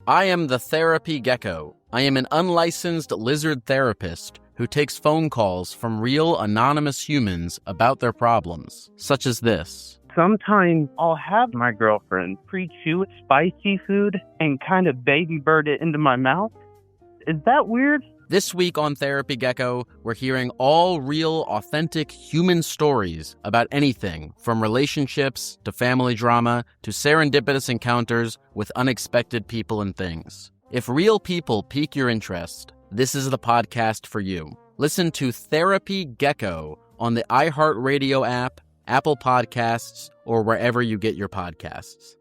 I am the Therapy Gecko. I am an unlicensed lizard therapist who takes phone calls from real anonymous humans about their problems, such as this. Sometimes I'll have my girlfriend pre-chew spicy food and kind of baby bird it into my mouth. Is that weird? This week on Therapy Gecko, we're hearing all real, authentic human stories about anything from relationships to family drama to serendipitous encounters with unexpected people and things. If real people pique your interest, this is the podcast for you. Listen to Therapy Gecko on the iHeartRadio app, Apple Podcasts, or wherever you get your podcasts.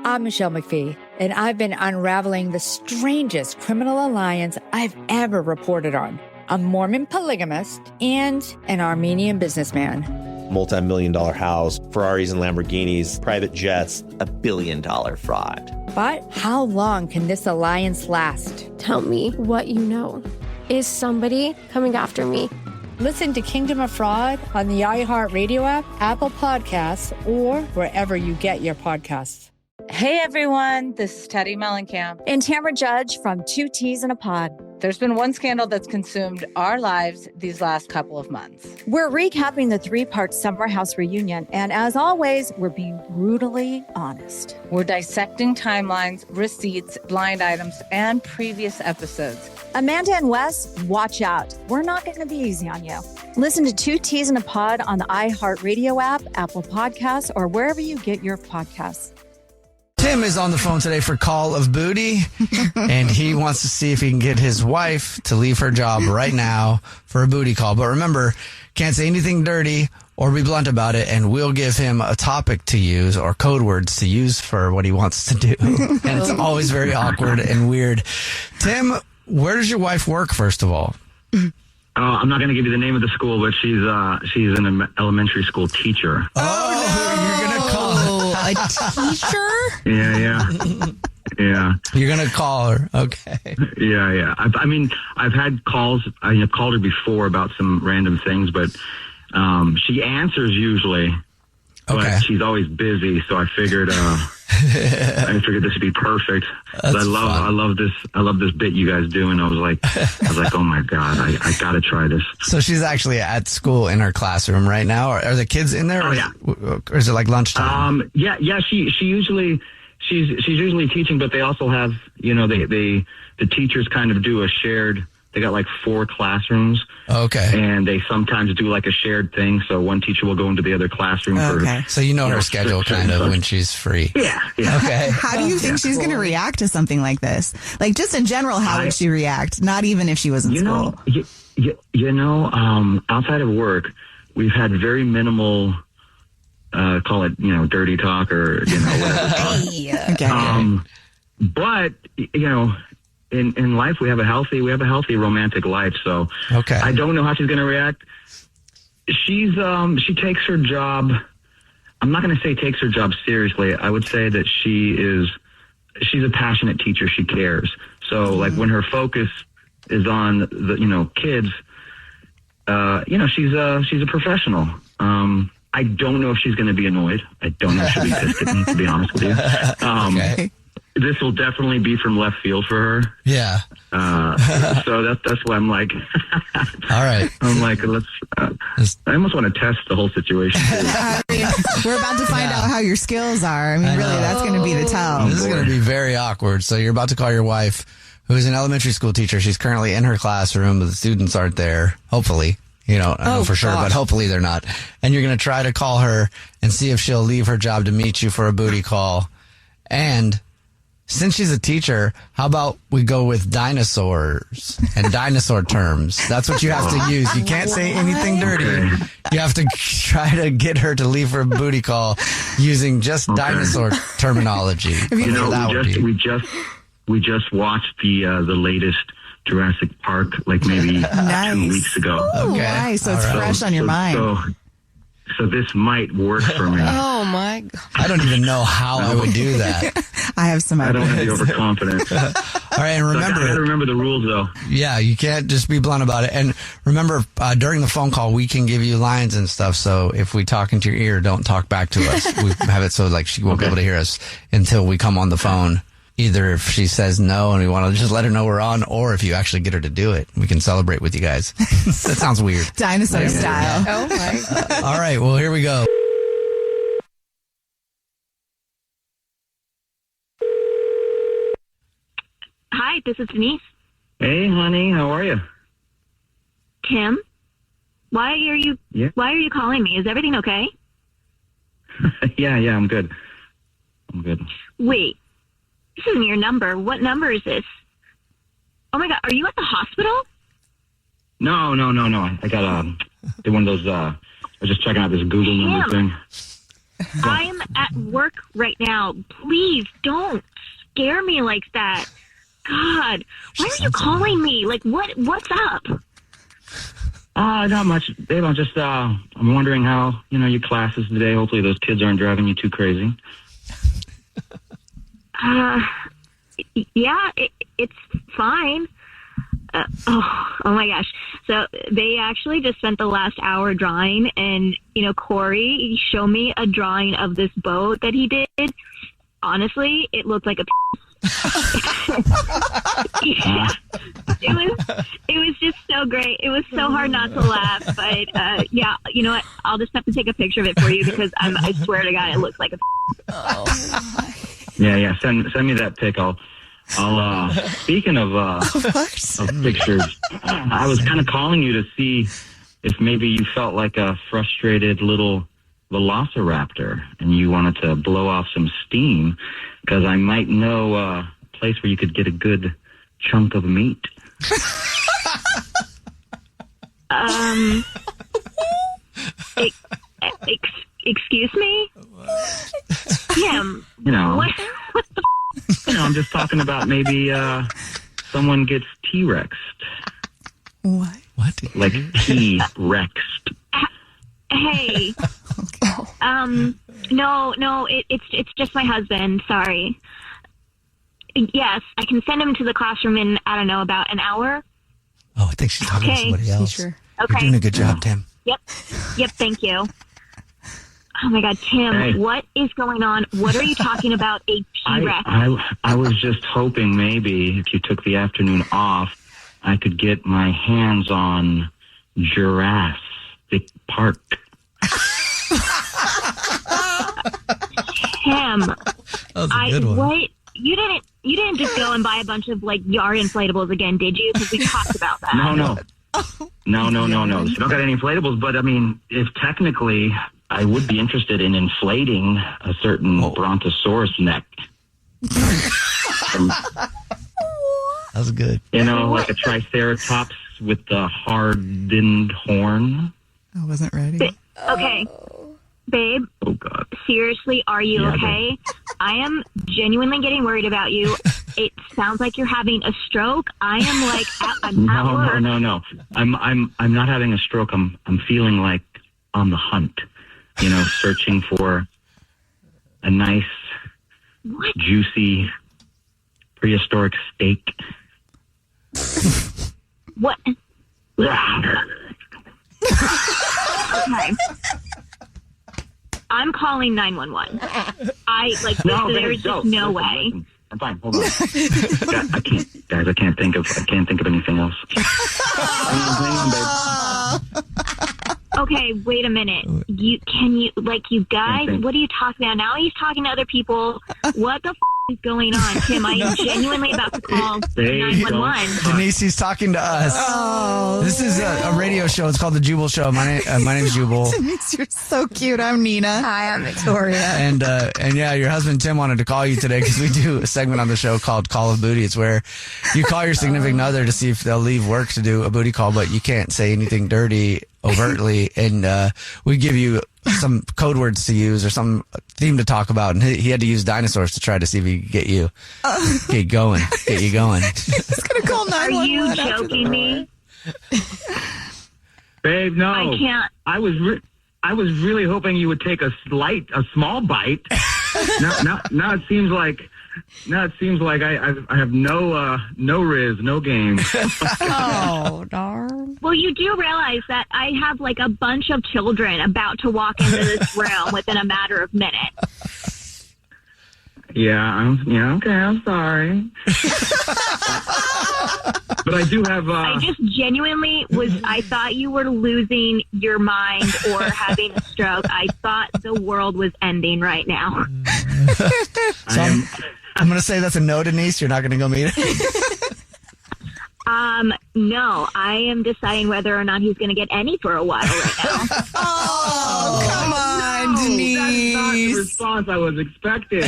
I'm Michelle McPhee, and I've been unraveling the strangest criminal alliance I've ever reported on. A Mormon polygamist and an Armenian businessman. Multi-million-dollar house, Ferraris and Lamborghinis, private jets, $1 billion fraud. But how long can this alliance last? Tell me what you know. Is somebody coming after me? Listen to Kingdom of Fraud on the iHeartRadio app, Apple Podcasts, or wherever you get your podcasts. Hey everyone, this is Teddy Mellencamp and Tamara Judge from Two Teas in a Pod. There's been one scandal that's consumed our lives these last couple of months. We're recapping the 3-part Summer House reunion, and as always, we're being brutally honest. We're dissecting timelines, receipts, blind items, and previous episodes. Amanda and Wes, watch out. We're not going to be easy on you. Listen to Two Teas in a Pod on the iHeartRadio app, Apple Podcasts, or wherever you get your podcasts. Tim is on the phone today for Call of Booty, and he wants to see if he can get his wife to leave her job right now for a booty call. But remember, can't say anything dirty or be blunt about it, and we'll give him a topic to use or code words to use for what he wants to do. And it's always very awkward and weird. Tim, where does your wife work, first of all? I'm not going to give you the name of the school, but she's an elementary school teacher. You're going to call a teacher? Yeah. You're going to call her. Okay. Yeah. I've had calls. I've called her before about some random things, but she answers usually. Okay. But she's always busy, so I figured this would be perfect. I love this bit you guys do, and I was like, oh my God, I gotta try this. So she's actually at school in her classroom right now. Are the kids in there? Oh yeah. Or is it like lunchtime? Yeah. She's usually teaching, but they also have, the teachers kind of do a shared. They got like 4 classrooms. Okay. And they sometimes do like a shared thing. So one teacher will go into the other classroom. Okay. So her schedule kind of when she's free. Yeah. Okay. How do you think she's going to react to something like this? Like just in general, how would she react? Not even if she was in school. Outside of work, we've had very minimal, call it, dirty talk or, whatever. Okay. But, in life, we have a healthy romantic life. So okay. I don't know how she's going to react. She takes her job. I'm not going to say takes her job seriously. I would say that she's a passionate teacher. She cares. So like when her focus is on the, kids, she's a professional. I don't know if she's going to be annoyed. I don't know if she'll be pissed at me, to be honest with you. Okay. This will definitely be from left field for her. Yeah. So that's why I'm like, all right. I'm like, I almost want to test the whole situation. We're about to find out how your skills are. Really, that's going to be the tell. This is going to be very awkward. So you're about to call your wife, who's an elementary school teacher. She's currently in her classroom, but the students aren't there. Hopefully. I don't know for sure, but hopefully they're not. And you're going to try to call her and see if she'll leave her job to meet you for a booty call. And since she's a teacher, how about we go with dinosaurs and dinosaur terms? That's what you have to use. You can't say anything dirty. You have to try to get her to leave for a booty call using just dinosaur terminology. We just watched the latest Jurassic Park, like maybe 2 weeks ago. Okay. Nice. So it's fresh on your mind. So this might work for me. Oh my God. I don't even know how I would do that. I have some ideas. I don't want to be overconfident. All right, and remember, I got to remember the rules though. Yeah, you can't just be blunt about it. And remember, during the phone call, we can give you lines and stuff. So if we talk into your ear, don't talk back to us. We have it so like she won't be able to hear us until we come on the phone. Either if she says no and we want to just let her know we're on, or if you actually get her to do it, we can celebrate with you guys. That sounds weird. Dinosaur style. Oh, my God. All right, well, here we go. Hi, this is Denise. Hey, honey, how are you? Tim, why are you calling me? Is everything okay? Yeah, I'm good. Wait, this isn't your number. What number is this? Oh my God, are you at the hospital? No. I got one of those. I was just checking out this Google number thing. I'm at work right now. Please don't scare me like that. God, why are you calling me? Like, what's up? Not much, babe. I'm just I'm wondering how your classes today. Hopefully, those kids aren't driving you too crazy. Yeah, it's fine. Oh my gosh. So they actually just spent the last hour drawing, and, Corey showed me a drawing of this boat that he did. Honestly, it looked like a yeah. It was just so great. It was so hard not to laugh, but yeah, you know what? I'll just have to take a picture of it for you because I swear to God, it looks like a Yeah. Send me that pic. I'll speaking of pictures, I was kind of calling you to see if maybe you felt like a frustrated little velociraptor and you wanted to blow off some steam, because I might know a place where you could get a good chunk of meat. Excuse me? Tim, what the I'm just talking about maybe someone gets T-Rexed. What? Like T-Rexed. Hey. Okay. No, it's just my husband. Sorry. Yes, I can send him to the classroom in, I don't know, about an hour. Oh, I think she's talking to somebody else. Sure. Okay. You're doing a good job, Tim. Yep, thank you. Oh my God, Tim, Hey. What is going on? What are you talking about? A T-Rex? I was just hoping maybe if you took the afternoon off, I could get my hands on Jurassic Park. Tim, That was a good one. What? You didn't just go and buy a bunch of yard inflatables again, did you? Because we talked about that. No. So I don't got any inflatables, but I mean, if technically I would be interested in inflating a certain brontosaurus neck. That was good. Like a triceratops with the hardened horn. I wasn't ready. Okay. Babe, oh God. Seriously, are you okay? I am genuinely getting worried about you. It sounds like you're having a stroke. I am at an hour. No. I'm not having a stroke. I'm feeling like on the hunt. Searching for a nice, juicy, prehistoric steak. What? Okay. I'm calling 911. There's just no way. Listen. I'm fine. Hold on. I can't, guys. I can't think of anything else. Hang on, babe. Okay, wait a minute. You guys, what are you talking about? Now he's talking to other people. What the is going on, Tim? I am genuinely about to call 911. Denise, he's talking to us. Oh. This is a radio show. It's called the Jubal Show. My name's Jubal. Denise, you're so cute. I'm Nina. Hi, I'm Victoria. And yeah, your husband Tim wanted to call you today because we do a segment on the show called Call of Booty. It's where you call your significant other to see if they'll leave work to do a booty call, but you can't say anything dirty overtly, and we give you some code words to use or some theme to talk about, and he had to use dinosaurs to try to see if he could get you going. He's gonna call 911. Are you joking me? Babe, no. I can't. I was really hoping you would take a small bite. Now it seems like I have no riz, no game. Oh, darn. Well, you do realize that I have a bunch of children about to walk into this room within a matter of minutes. Okay, I'm sorry. But I do have... I just genuinely I thought you were losing your mind or having a stroke. I thought the world was ending right now. So I'm going to say that's a no, Denise. You're not going to go meet it? No, I am deciding whether or not he's going to get any for a while right now. Oh, come on, Denise. That's not the response I was expecting.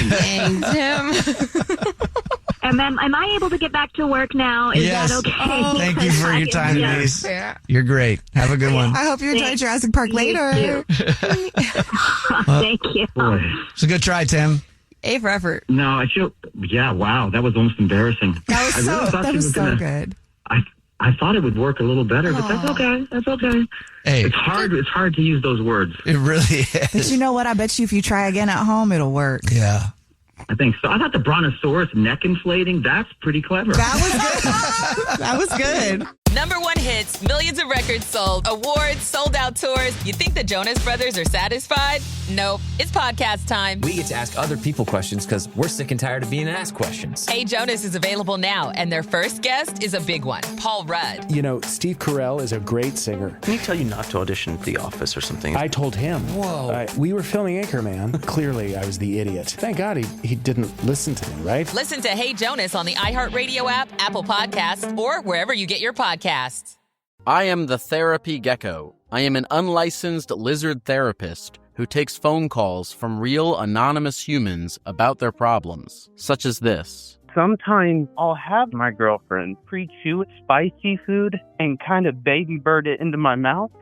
And then, am I able to get back to work now? Is that okay? Oh, thank you for your time, Denise. You're great. Have a good one. I hope you enjoy Jurassic Park later. Thank you. Boy. It's a good try, Tim. A for effort. No, I feel... Yeah, wow. That was almost embarrassing. That was so good. I thought it would work a little better, but that's okay. That's okay. Hey, it's hard to use those words. It really is. But you know what? I bet you if you try again at home, it'll work. Yeah. I think so. I thought the brontosaurus neck inflating, that's pretty clever. That was good. That was good. Number one hits, millions of records sold, awards, sold out tours. You think the Jonas Brothers are satisfied? Nope. It's podcast time. We get to ask other people questions because we're sick and tired of being asked questions. Hey Jonas is available now, and their first guest is a big one, Paul Rudd. You know, Steve Carell is a great singer. Can he tell you not to audition at The Office or something? I told him. Whoa. We were filming Anchorman. Clearly, I was the idiot. Thank God he didn't listen to me, right? Listen to Hey Jonas on the iHeartRadio app, Apple Podcasts, or wherever you get your podcasts. I am the Therapy Gecko. I am an unlicensed lizard therapist who takes phone calls from real anonymous humans about their problems, such as this. Sometimes I'll have my girlfriend pre-chew spicy food and kind of baby bird it into my mouth.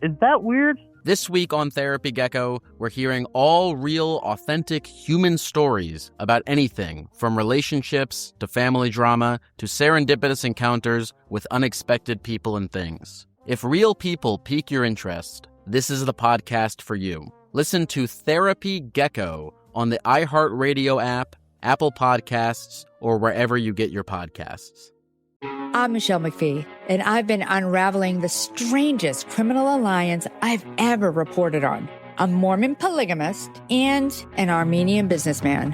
Is that weird? This week on Therapy Gecko, we're hearing all real, authentic human stories about anything from relationships to family drama to serendipitous encounters with unexpected people and things. If real people pique your interest, this is the podcast for you. Listen to Therapy Gecko on the iHeartRadio app, Apple Podcasts, or wherever you get your podcasts. I'm Michelle McPhee, and I've been unraveling the strangest criminal alliance I've ever reported on. A Mormon polygamist and an Armenian businessman.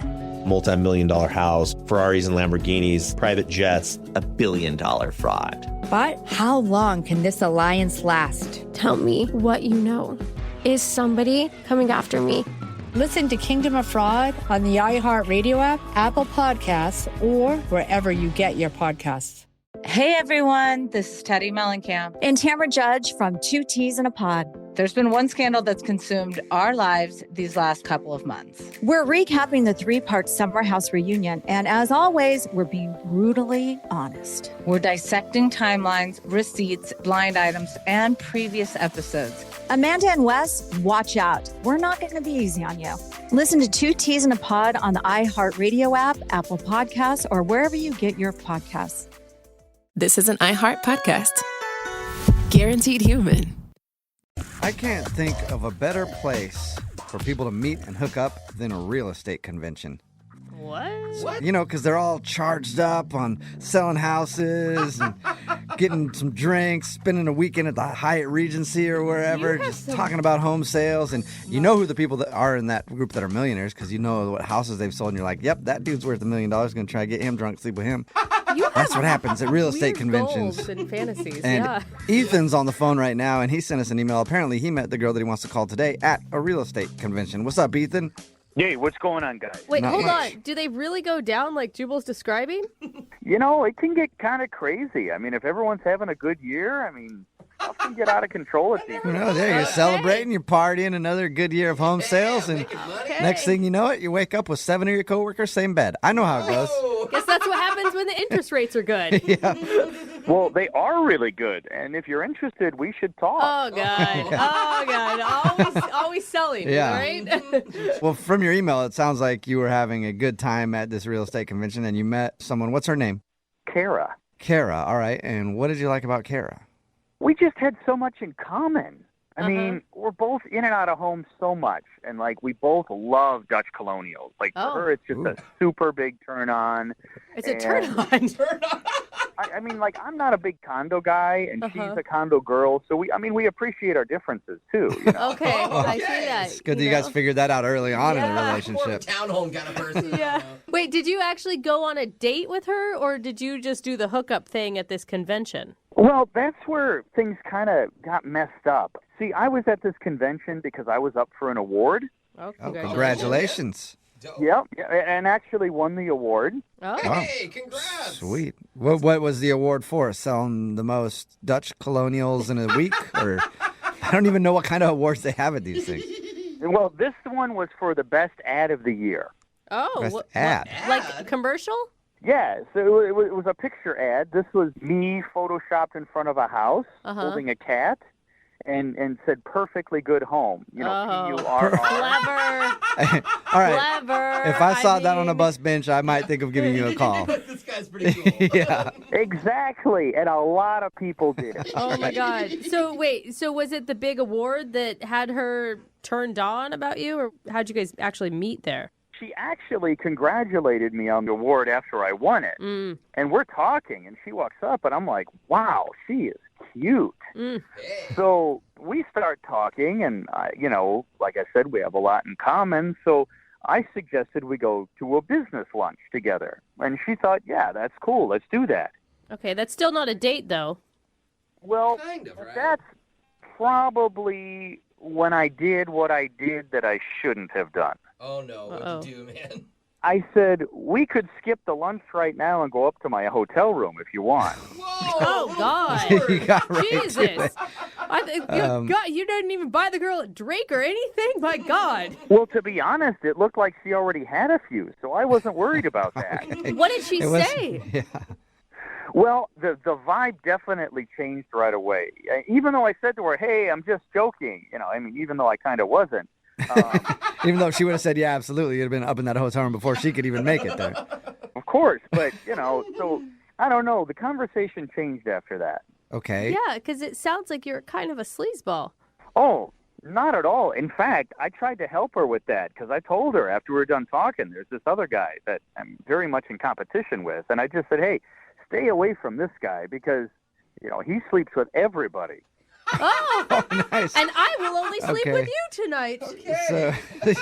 Multi-million-dollar house, Ferraris and Lamborghinis, private jets, $1 billion fraud. But how long can this alliance last? Tell me what you know. Is somebody coming after me? Listen to Kingdom of Fraud on the iHeartRadio app, Apple Podcasts, or wherever you get your podcasts. Hey everyone, this is Teddy Mellencamp. And Tamara Judge from Two Teas in a Pod. There's been one scandal that's consumed our lives these last couple of months. We're recapping the 3-part Summer House reunion, and as always, we're being brutally honest. We're dissecting timelines, receipts, blind items, and previous episodes. Amanda and Wes, watch out. We're not going to be easy on you. Listen to Two Teas in a Pod on the iHeartRadio app, Apple Podcasts, or wherever you get your podcasts. This is an iHeart podcast. Guaranteed human. I can't think of a better place for people to meet and hook up than a real estate convention. What? You know, because they're all charged up on selling houses and getting some drinks, spending a weekend at the Hyatt Regency or wherever, just talking about home sales. And you know who the people that are in that group that are millionaires because you know what houses they've sold. And you're like, yep, that dude's worth $1 million. Going to try to get him drunk, sleep with him. That's what happens at real estate conventions. Goals and fantasies, and yeah. Ethan's on the phone right now, and he sent us an email. Apparently, he met the girl that he wants to call today at a real estate convention. What's up, Ethan? Hey, what's going on, guys? Wait, hold on. Do they really go down like Jubal's describing? You know, it can get kind of crazy. I mean, if everyone's having a good year, I mean, stuff can get out of control at these. You know, there you're celebrating, you're partying, another good year of home sales, and next thing you know it, you wake up with 7 of your coworkers, same bed. I know how it goes. Guess that's what happens when the interest rates are good. Yeah. Well, they are really good, and if you're interested, we should talk. Oh, God. Oh, God. Always selling, yeah. Right? Well, from your email, it sounds like you were having a good time at this real estate convention, and you met someone. What's her name? Kara. Kara, all right. And what did you like about Kara? We just had so much in common. I mean, we're both in and out of home so much, and, like, we both love Dutch colonials. Like, for her, it's just a super big turn-on. It's a turn-on? I mean, like, I'm not a big condo guy, and she's a condo girl, so we appreciate our differences, too. You know? Okay, I see that. It's good that you guys figured that out early on in the relationship. Townhome kind of person. Yeah. Wait, did you actually go on a date with her, or did you just do the hookup thing at this convention? Well, that's where things kind of got messed up. See, I was at this convention because I was up for an award. Oh, congratulations. Yep, and actually won the award. Oh. Hey, congrats. Sweet. What was the award for? Selling the most Dutch colonials in a week? Or I don't even know what kind of awards they have at these things. Well, this one was for the best ad of the year. Oh, Best ad. Like a commercial? Yeah, so it was a picture ad. This was me photoshopped in front of a house holding a cat and said perfectly good home. You know, P-U-R-R. Clever. All right. Clever. If I saw that on a bus bench, I might think of giving you a call. This guy's pretty cool. Yeah. Exactly, and a lot of people did. Oh, my God. So, wait, was it the big award that had her turned on about you, or how'd you guys actually meet there? She actually congratulated me on the award after I won it. And we're talking, and she walks up, and I'm like, wow, she is cute. So we start talking, and, like I said, we have a lot in common. So I suggested we go to a business lunch together. And she thought, yeah, that's cool. Let's do that. Okay, that's still not a date, though. Well, Kind of, right? that's probably when I did what I did that I shouldn't have done. Oh, no. What'd you do, man? I said, we could skip the lunch right now and go up to my hotel room if you want. Oh, God. You got right to Jesus. it. God, you didn't even buy the girl a drink or anything? My God. Well, to be honest, it looked like she already had a few, so I wasn't worried about that. What did she say? Yeah. Well, the vibe definitely changed right away. Even though I said to her, hey, I'm just joking, even though I kind of wasn't. Even though she would have said, yeah, absolutely, you'd have been up in that hotel room before she could even make it there. Of course, but, so I don't know. The conversation changed after that. Okay. Yeah, because it sounds like you're kind of a sleazeball. Oh, not at all. In fact, I tried to help her with that because I told her after we were done talking, there's this other guy that I'm very much in competition with. And I just said, hey, stay away from this guy because, he sleeps with everybody. Oh, nice. And I will only sleep with you tonight. So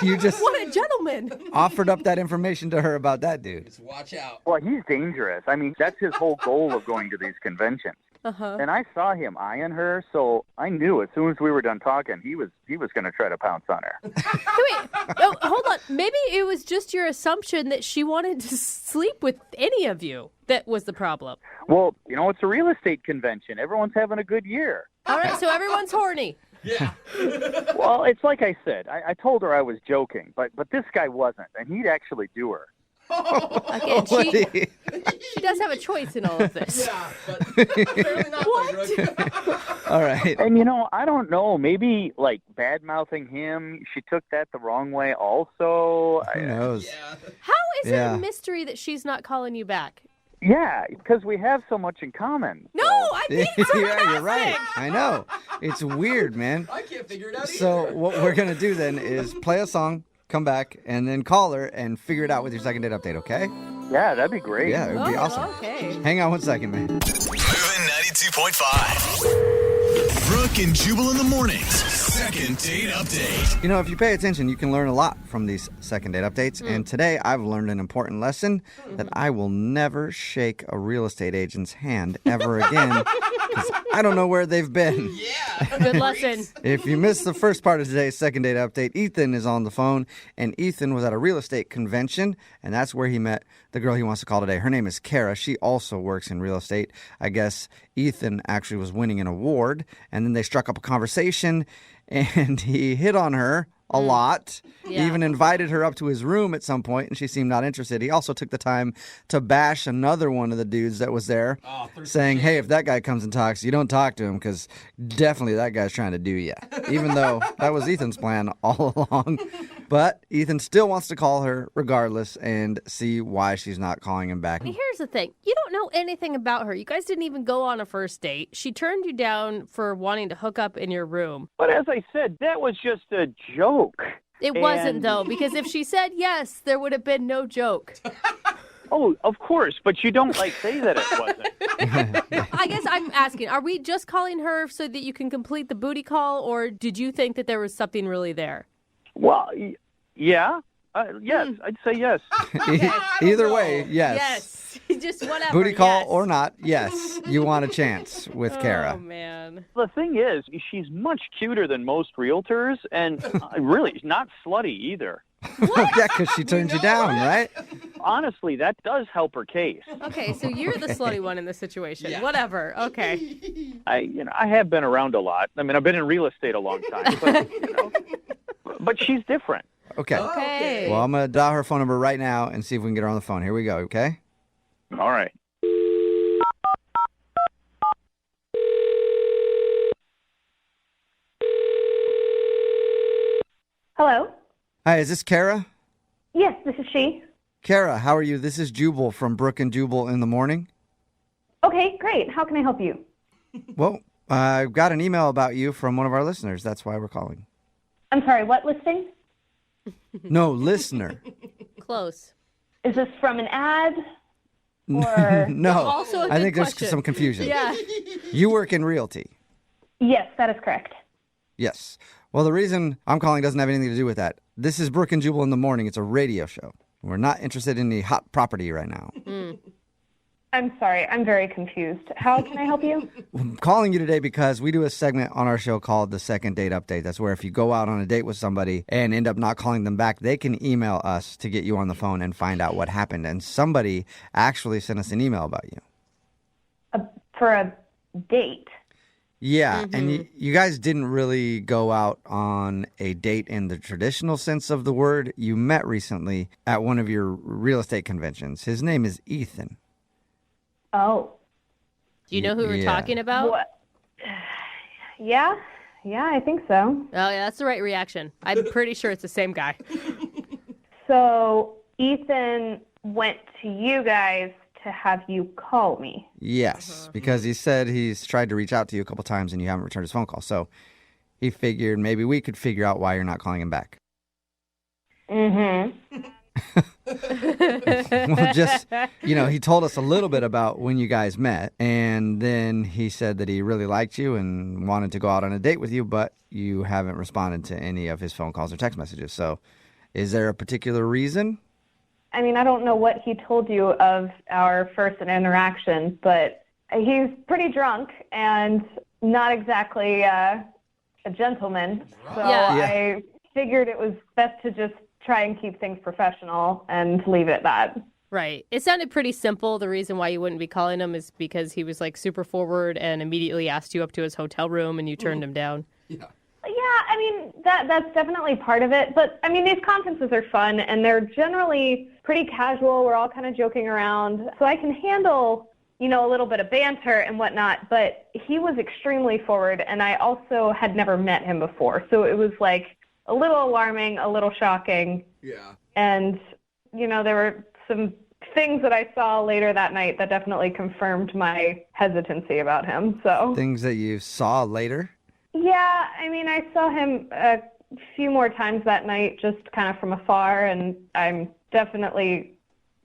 you just What a gentleman. offered up that information to her about that dude. Just watch out. Well, he's dangerous. I mean, that's his whole goal of going to these conventions. And I saw him eyeing her, so I knew as soon as we were done talking, he was going to try to pounce on her. Wait, hold on. Maybe it was just your assumption that she wanted to sleep with any of you that was the problem. Well, it's a real estate convention. Everyone's having a good year. All right, so everyone's horny. Yeah. Well, it's like I said. I told her I was joking, but this guy wasn't, and he'd actually do her. Again, she does have a choice in all of this. Yeah, but clearly not. What? All right. And, I don't know. Maybe, like, bad-mouthing him, she took that the wrong way also. Who knows? Yeah. How is it a mystery that she's not calling you back? Yeah, because we have so much in common. No, I think so. Yeah, you're right. I know. It's weird, man. I can't figure it out either. So what we're going to do then is play a song, come back, and then call her and figure it out with your second date update, okay? Yeah, that'd be great. Yeah, it would be awesome. Okay. Hang on 1 second, man. Moving 92.5. Brooke and Jubal in the mornings. Second date update. If you pay attention, you can learn a lot from these second date updates. And today I've learned an important lesson that I will never shake a real estate agent's hand ever again because I don't know where they've been. Yeah. Good lesson. If you missed the first part of today's second date update, Ethan is on the phone, and Ethan was at a real estate convention, and that's where he met the girl he wants to call today. Her name is Kara. She also works in real estate. I guess Ethan actually was winning an award, and then they struck up a conversation, and he hit on her a lot. He even invited her up to his room at some point, and she seemed not interested. He also took the time to bash another one of the dudes that was there, saying, hey, if that guy comes and talks, you don't talk to him because definitely that guy's trying to do you. Even though that was Ethan's plan all along. But Ethan still wants to call her regardless and see why she's not calling him back. Here's the thing. You don't know anything about her. You guys didn't even go on a first date. She turned you down for wanting to hook up in your room. But as I said, that was just a joke. It wasn't, though, because if she said yes, there would have been no joke. Oh, of course, but you don't say that it wasn't. I guess I'm asking, are we just calling her so that you can complete the booty call, or did you think that there was something really there? Well, yeah. Yes, I'd say yes. Either way, yes. Yes. Just whatever. Booty call yes. or not, yes. You want a chance with Kara. Oh, man. The thing is, she's much cuter than most realtors, and really not slutty either. Yeah, because she turned you down, right? Honestly, that does help her case. Okay, so you're the slutty one in this situation. Whatever. Okay. I have been around a lot. I mean, I've been in real estate a long time, but she's different. Okay. Well, I'm going to dial her phone number right now and see if we can get her on the phone. Here we go, okay? All right. Hello? Hi, is this Kara? Yes, this is she. Kara, how are you? This is Jubal from Brooke and Jubal in the morning. Okay, great. How can I help you? Well, I got an email about you from one of our listeners. That's why we're calling. I'm sorry, what listing? No, listener. Close. Is this from an ad? Or No, Also a I good think question. there's some confusion. Yeah. You work in realty. Yes, that is correct. Yes. Well, the reason I'm calling doesn't have anything to do with that. This is Brooke and Jubal in the morning. It's a radio show. We're not interested in the hot property right now. I'm sorry, I'm very confused. How can I help you? I'm calling you today because we do a segment on our show called the Second Date Update. That's where if you go out on a date with somebody and end up not calling them back, they can email us to get you on the phone and find out what happened. And somebody actually sent us an email about you. For a date? Yeah, and you guys didn't really go out on a date in the traditional sense of the word. You met recently at one of your real estate conventions. His name is Ethan. Oh. Do you know who we're talking about? What? Yeah, I think so. Oh, yeah, that's the right reaction. I'm pretty sure it's the same guy. So Ethan went to you guys to have you call me. Yes, because he said he's tried to reach out to you a couple times and you haven't returned his phone call. So he figured maybe we could figure out why you're not calling him back. Well, just, he told us a little bit about when you guys met, and then he said that he really liked you and wanted to go out on a date with you, but you haven't responded to any of his phone calls or text messages. So is there a particular reason? I mean, I don't know what he told you of our first interaction, but he's pretty drunk and not exactly a gentleman. So I figured it was best to just try and keep things professional and leave it at that. Right. It sounded pretty simple. The reason why you wouldn't be calling him is because he was super forward and immediately asked you up to his hotel room and you turned him down. Yeah, I mean, that's definitely part of it. But, I mean, these conferences are fun, and they're generally pretty casual. We're all kind of joking around. So I can handle, a little bit of banter and whatnot. But he was extremely forward, and I also had never met him before. So it was, a little alarming, a little shocking. Yeah. And, there were some things that I saw later that night that definitely confirmed my hesitancy about him. So Things that you saw later? Yeah, I mean, I saw him a few more times that night, just kind of from afar, and I'm definitely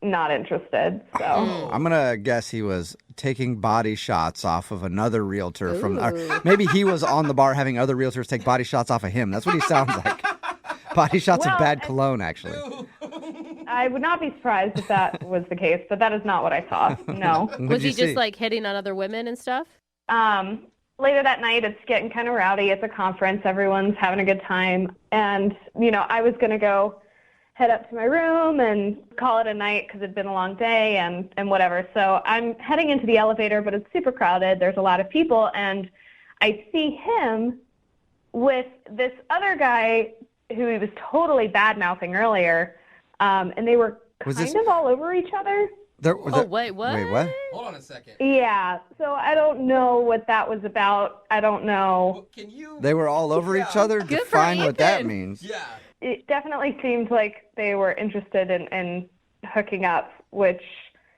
not interested. So I'm going to guess he was taking body shots off of another realtor maybe he was on the bar having other realtors take body shots off of him. That's what he sounds like. Body shots of bad cologne, actually. I would not be surprised if that was the case, but that is not what I saw. No. Was he just hitting on other women and stuff? Later that night, it's getting kind of rowdy. It's a conference. Everyone's having a good time. And, I was going to go head up to my room and call it a night because it'd been a long day and whatever. So I'm heading into the elevator, but it's super crowded. There's a lot of people. And I see him with this other guy who he was totally bad-mouthing earlier. And they were kind of all over each other. Wait, what? Wait, what? Hold on a second. Yeah, so I don't know what that was about. I don't know. They were all over each other? Good for Define what that Ethan. means. Yeah. It definitely seemed like they were interested in hooking up, which,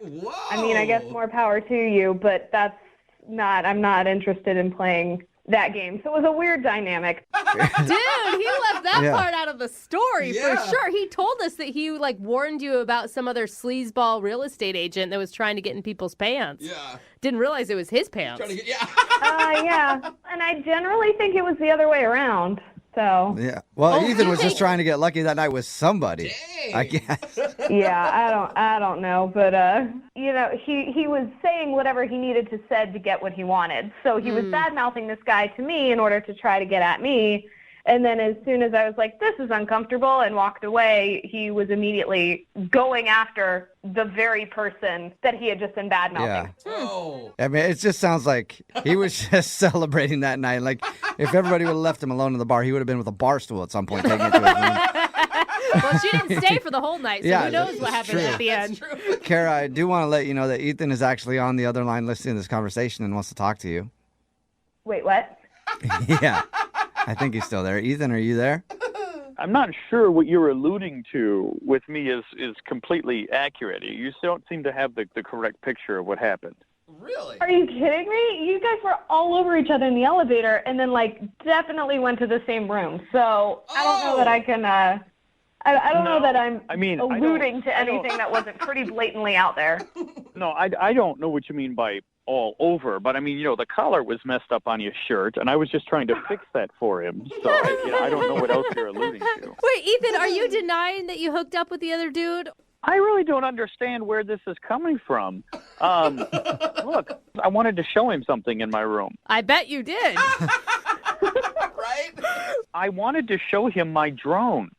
I mean, I guess more power to you, but I'm not interested in playing that game. So it was a weird dynamic. Dude, he left that Yeah. part out of the story Yeah. for sure. He told us that he warned you about some other sleazeball real estate agent that was trying to get in people's pants. Yeah. Didn't realize it was his pants. Trying to get, yeah. Yeah. And I generally think it was the other way around. So Yeah. Well, Oh, Ethan you was just think- trying to get lucky that night with somebody. Dang. I guess. yeah, I don't know, but he was saying whatever he needed to said to get what he wanted. So he was bad mouthing this guy to me in order to try to get at me. And then as soon as I was like, this is uncomfortable, and walked away, he was immediately going after the very person that he had just been bad mouthing. Yeah. Oh. I mean, it just sounds like he was just celebrating that night. Like, if everybody would have left him alone in the bar, he would have been with a bar stool at some point, taking it to his room. Well, she didn't stay for the whole night, so Yeah, who knows what that's happened true. at the end. Kara, I do want to let you know that Ethan is actually on the other line listening to this conversation and wants to talk to you. Wait, what? Yeah. I think he's still there. Ethan, are you there? I'm not sure what you're alluding to with me is completely accurate. You don't seem to have the correct picture of what happened. Really? Are you kidding me? You guys were all over each other in the elevator and then, definitely went to the same room. So I don't know that I can, I don't know that I'm alluding to anything that wasn't pretty blatantly out there. No, I don't know what you mean by all over, but I mean, the collar was messed up on your shirt, and I was just trying to fix that for him. So I don't know what else you're alluding to. Wait, Ethan, are you denying that you hooked up with the other dude? I really don't understand where this is coming from. Look, I wanted to show him something in my room. I bet you did. Right? I wanted to show him my drone.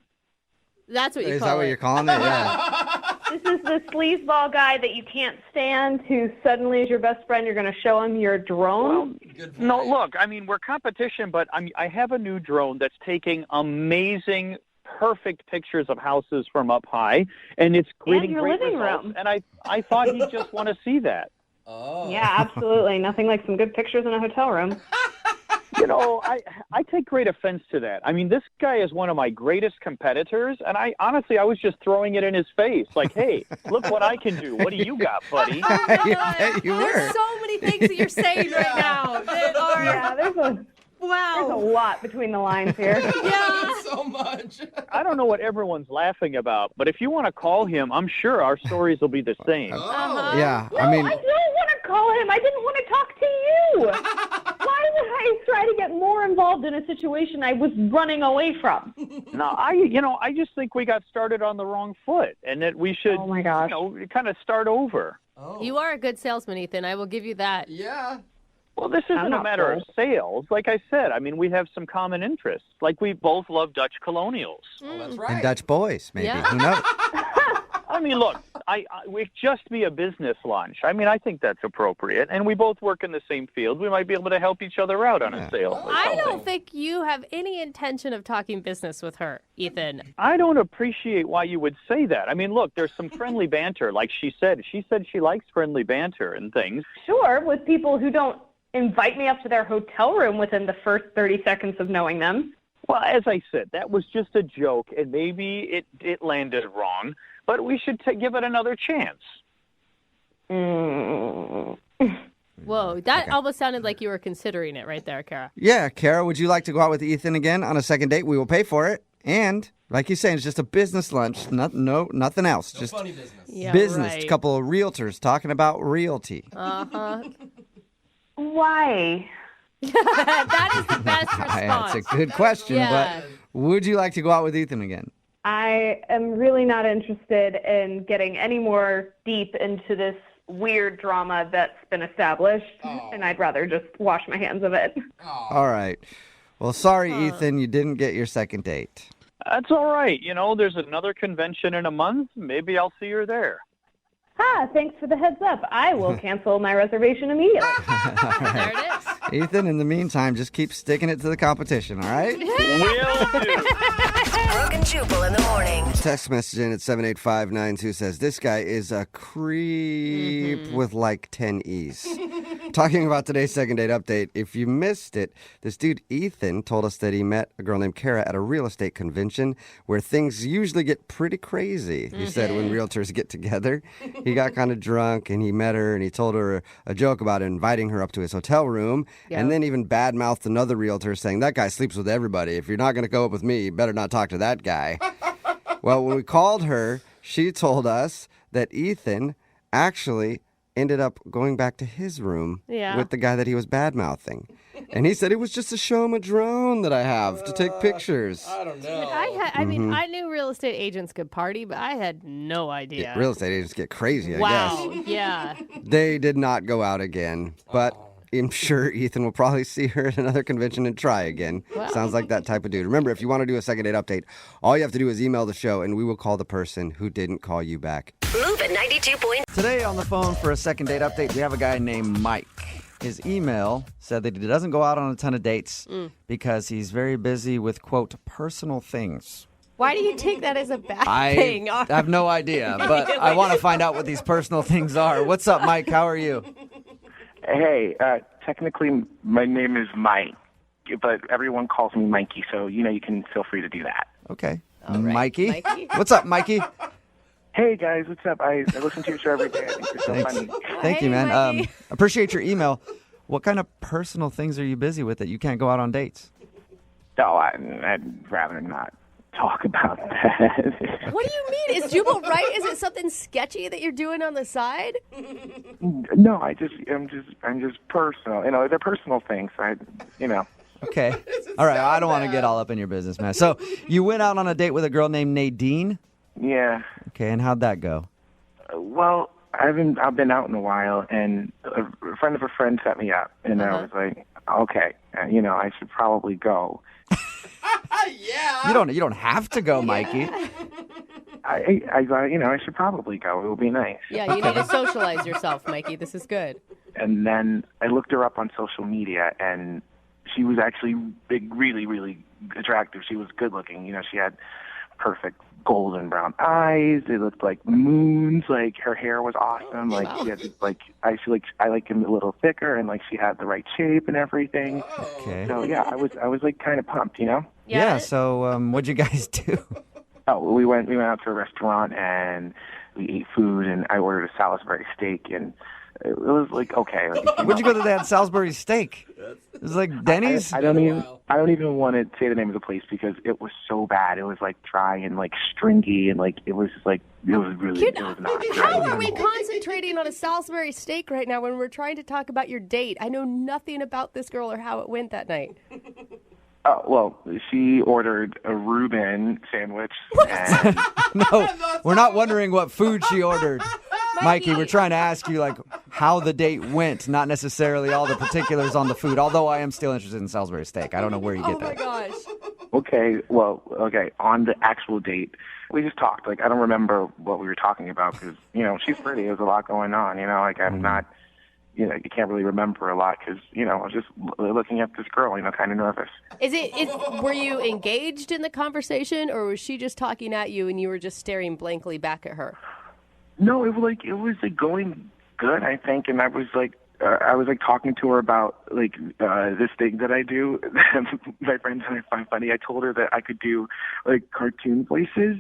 That's what you Is call that what it. you're calling it? Yeah. This is the sleazeball guy that you can't stand who suddenly is your best friend. You're going to show him your drone? No, look, I mean, we're competition, but I have a new drone that's taking amazing, perfect pictures of houses from up high, and it's getting your great living results. room. And I thought he'd just want to see that. Oh. Yeah, absolutely. Nothing like some good pictures in a hotel room. I take great offense to that. I mean, this guy is one of my greatest competitors, and I was just throwing it in his face. Like, hey, look what I can do. What do you got, buddy? You were. There's so many things that you're saying right now that are... Yeah, there's a lot between the lines here. Yeah. So much. I don't know what everyone's laughing about, but if you want to call him, I'm sure our stories will be the same. Uh-huh. Yeah. No, I mean, I don't want to call him. I didn't want to talk to you. Why would I try to get more involved in a situation I was running away from? No, I just think we got started on the wrong foot, and that we should, kind of start over. Oh. You are a good salesman, Ethan. I will give you that. Yeah. Well, this isn't a matter of sales. Like I said, I mean, we have some common interests. Like we both love Dutch colonials. Oh, that's right. and Dutch boys, maybe. Yeah. Who knows? I mean, look, we just be a business lunch. I mean, I think that's appropriate. And we both work in the same field. We might be able to help each other out on a sale. or I something. don't think you have any intention of talking business with her, Ethan. I don't appreciate why you would say that. I mean, look, there's some friendly banter, like she said. She said she likes friendly banter and things. Sure, with people who don't invite me up to their hotel room within the first 30 seconds of knowing them. Well, as I said, that was just a joke, and maybe it landed wrong, but we should give it another chance. Whoa, that almost sounded like you were considering it right there, Kara. Yeah, Kara, would you like to go out with Ethan again on a second date? We will pay for it. And, like you're saying, it's just a business lunch. Nothing else. No just funny business. Yeah, business. right. A couple of realtors talking about realty. Uh-huh. Why? That is the best response. That's a good question, Yeah. but would you like to go out with Ethan again? I am really not interested in getting any more deep into this weird drama that's been established, and I'd rather just wash my hands of it. All right. Well, sorry, Ethan, you didn't get your second date. That's all right. There's another convention in a month. Maybe I'll see her there. Thanks for the heads up. I will cancel my reservation immediately. There it is. Ethan, in the meantime, just keep sticking it to the competition, all right? Will do. Brooke and Jubal in the morning. Text message in at 78592 says, this guy is a creep with like 10 E's. Talking about today's second date update, if you missed it, this dude Ethan told us that he met a girl named Kara at a real estate convention where things usually get pretty crazy. He said when realtors get together, he got kind of drunk and he met her and he told her a joke about inviting her up to his hotel room and then even badmouthed another realtor saying, that guy sleeps with everybody. If you're not going to go up with me, you better not talk to that guy. Well, when we called her, she told us that Ethan actually ended up going back to his room with the guy that he was bad-mouthing. And he said, it was just to show him a drone that I have to take pictures. I don't know. I mean, I knew real estate agents could party, but I had no idea. Yeah, real estate agents get crazy, I guess. Wow, yeah. They did not go out again, but I'm sure Ethan will probably see her at another convention and try again. Wow. Sounds like that type of dude. Remember, if you want to do a second date update, all you have to do is email the show, and we will call the person who didn't call you back. Move at 92 point. Today on the phone for a second date update, we have a guy named Mike. His email said that he doesn't go out on a ton of dates because he's very busy with, quote, personal things. Why do you take that as a bad thing? I have no idea, but I want to find out what these personal things are. What's up, Mike? How are you? Hey, technically my name is Mike, but everyone calls me Mikey, so, you can feel free to do that. Okay. All right. Mikey? What's up, Mikey? Hey, guys, what's up? I listen to your show every day. I think you're so funny. Thank you, man. Appreciate your email. What kind of personal things are you busy with that you can't go out on dates? Oh, I'd rather not talk about that. What do you mean? Is Jubal right? Is it something sketchy that you're doing on the side? No, I'm just personal. They're personal things. Okay. All right. I don't want to get all up in your business, man. So you went out on a date with a girl named Nadine? Yeah. Okay. And how'd that go? Well, I've been out in a while, and a friend of a friend set me up, and I was like, okay, I should probably go. Yeah. You don't have to go, Mikey. I thought, I should probably go. It would be nice. Yeah, you need to socialize yourself, Mikey. This is good. And then I looked her up on social media, and she was actually really, really attractive. She was good looking. She had perfect golden brown eyes. They looked like moons. Like her hair was awesome. Like she had I like him a little thicker, and like she had the right shape and everything. Okay. So yeah, I was like kind of pumped, Yeah. So what'd you guys do? Oh, we went out to a restaurant and we ate food, and I ordered a Salisbury steak, and it was like okay. Where'd you go to that Salisbury steak? It was like Denny's. I don't even want to say the name of the place because it was so bad. It was like dry and like stringy, and like it was just like it was really. It was not good. How are we concentrating on a Salisbury steak right now when we're trying to talk about your date? I know nothing about this girl or how it went that night. Oh, well, she ordered a Reuben sandwich. And No, we're not wondering what food she ordered. Mikey, we're trying to ask you, like, how the date went, not necessarily all the particulars on the food, although I am still interested in Salisbury steak. I don't know where you get that. Oh, my gosh. Okay, on the actual date, we just talked. Like, I don't remember what we were talking about because, she's pretty. There's a lot going on, I'm not, you can't really remember a lot because, I was just looking at this girl, kind of nervous. Were you engaged in the conversation, or was she just talking at you and you were just staring blankly back at her? No, it was going good, I think, and I was talking to her about this thing that I do. My friends and I find funny. I told her that I could do like cartoon voices.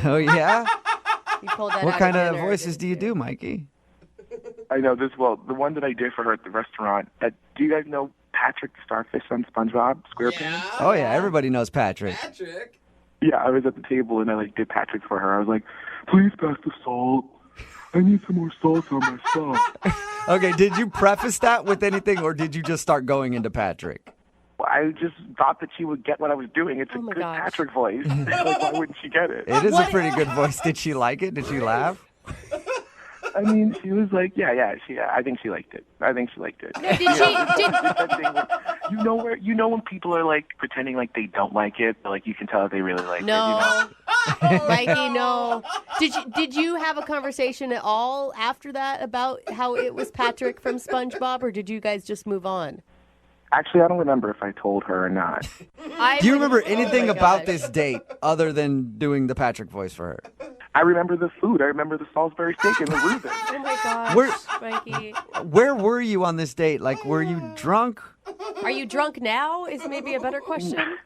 Oh yeah. You pulled that what out kind of of voices do you do, Mikey? I know this. Well, the one that I did for her at the restaurant. Do you guys know Patrick the Starfish on SpongeBob SquarePants? Yeah. Oh yeah, everybody knows Patrick. Yeah, I was at the table and I did Patrick for her. I was like, please pass the salt. I need some more salt on my stuff. Okay, did you preface that with anything, or did you just start going into Patrick? Well, I just thought that she would get what I was doing. It's a good Patrick voice. Why wouldn't she get it? It is a pretty good voice. Did she like it? Did she laugh? I mean, she was like, yeah. I think she liked it. Did she? You know when people are like pretending like they don't like it, but like you can tell that they really like it. No, Mikey, no. Did you have a conversation at all after that about how it was Patrick from SpongeBob, or did you guys just move on? Actually, I don't remember if I told her or not. Do you remember anything about this date other than doing the Patrick voice for her? I remember the food. I remember the Salisbury steak and the Reuben. Oh my gosh, Where- Mikey. Where were you on this date? Like, were you drunk? Are you drunk now? Is maybe a better question.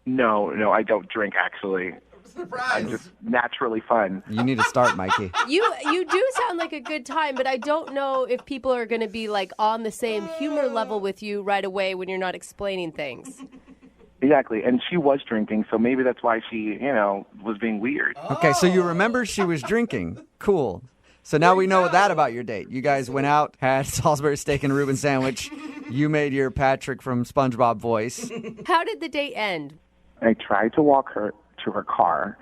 No, I don't drink, actually. I'm just naturally fun. You need to start, Mikey. You do sound like a good time, but I don't know if people are going to be like on the same humor level with you right away when you're not explaining things. Exactly, and she was drinking, so maybe that's why she, was being weird. Okay, so you remember she was drinking. Cool. So now we know that about your date. You guys went out, had Salisbury steak and Reuben sandwich. You made your Patrick from SpongeBob voice. How did the date end? I tried to walk her to her car,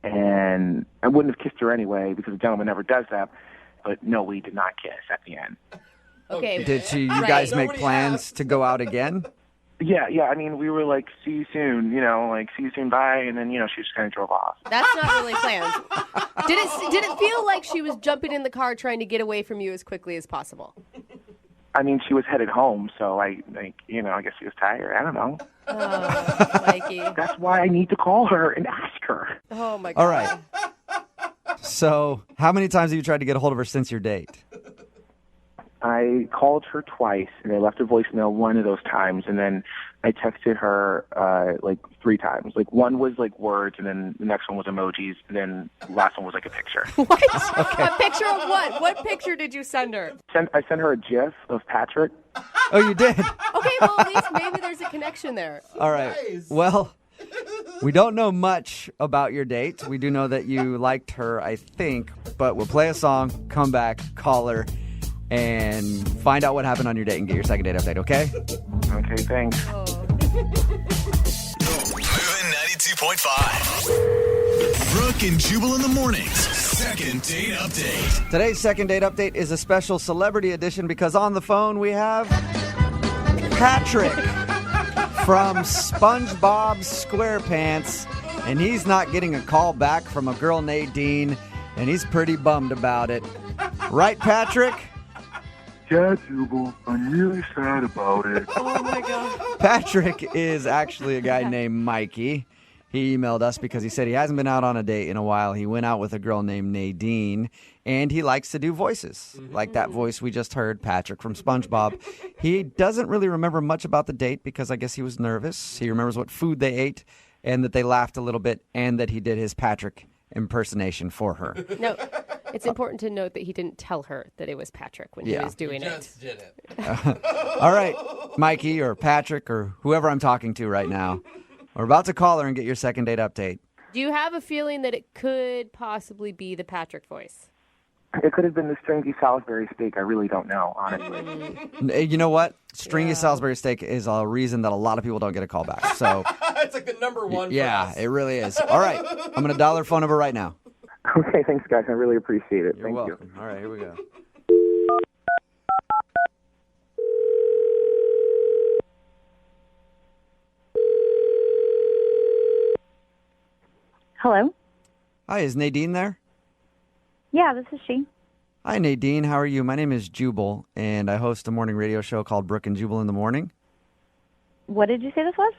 and I wouldn't have kissed her anyway because a gentleman never does that. But no, we did not kiss at the end. Okay. Did you guys make plans to go out again? Yeah. I mean, we were like, see you soon, see you soon, bye. And then, she just kind of drove off. That's not really planned. Did it feel like she was jumping in the car trying to get away from you as quickly as possible? I mean, she was headed home, so I guess she was tired. I don't know. Oh, Mikey. That's why I need to call her and ask her. Oh, my God. All right. So how many times have you tried to get a hold of her since your date? I called her twice, and I left a voicemail one of those times, and then I texted her like 3 times. Like, one was like words, and then the next one was emojis, and then the last one was like a picture. What? Okay. A picture of what? What picture did you send her? I sent her a GIF of Patrick. Oh, you did? Okay, well, at least maybe there's a connection there. All right. Nice. Well, we don't know much about your date. We do know that you liked her, I think, but we'll play a song, come back, call her, and find out what happened on your date and get your second date update, okay? Okay, thanks. Moving 92.5. Brooke and Jubal in the mornings. Second date update. Today's second date update is a special celebrity edition because on the phone we have Patrick from SpongeBob SquarePants, and he's not getting a call back from a girl, Nadine, and he's pretty bummed about it. Right, Patrick? Yeah, Jubal, I'm really sad about it. Oh, my God. Patrick is actually a guy named Mikey. He emailed us because he said he hasn't been out on a date in a while. He went out with a girl named Nadine, and he likes to do voices, like that voice we just heard, Patrick from SpongeBob. He doesn't really remember much about the date because I guess he was nervous. He remembers what food they ate and that they laughed a little bit and that he did his Patrick impersonation for her. No, it's important to note that he didn't tell her that it was Patrick when he was doing it. Did it. All right, Mikey or Patrick or whoever I'm talking to right now. We're about to call her and get your second date update. Do you have a feeling that it could possibly be the Patrick voice? It could have been the stringy Salisbury steak. I really don't know, honestly. You know what? Stringy Salisbury steak is a reason that a lot of people don't get a call back. So it's like the number one. Yeah, for us. it really is. All right, I'm going to dial her phone number right now. Okay, thanks, guys. I really appreciate it. You're Thank welcome. All right, here we go. Hello? Hi, is Nadine there? Yeah, this is she. Hi, Nadine. How are you? My name is Jubal, and I host a morning radio show called Brooke and Jubal in the Morning. What did you say this was?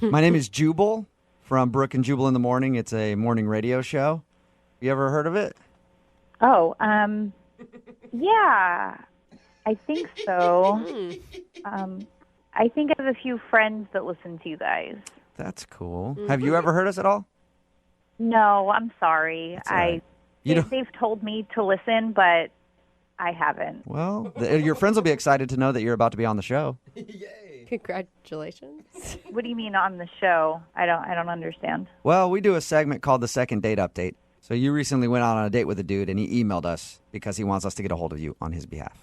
My name is Jubal from Brooke and Jubal in the Morning. It's a morning radio show. You ever heard of it? Oh, yeah, I think so. I think I have a few friends that listen to you guys. That's cool. Have you ever heard us at all? No, I'm sorry. That's all right. They've told me to listen, but I haven't. Well, your friends will be excited to know that you're about to be on the show. Yay! Congratulations. What do you mean on the show? I don't understand. Well, we do a segment called the Second Date Update. So you recently went out on a date with a dude, and he emailed us because he wants us to get a hold of you on his behalf.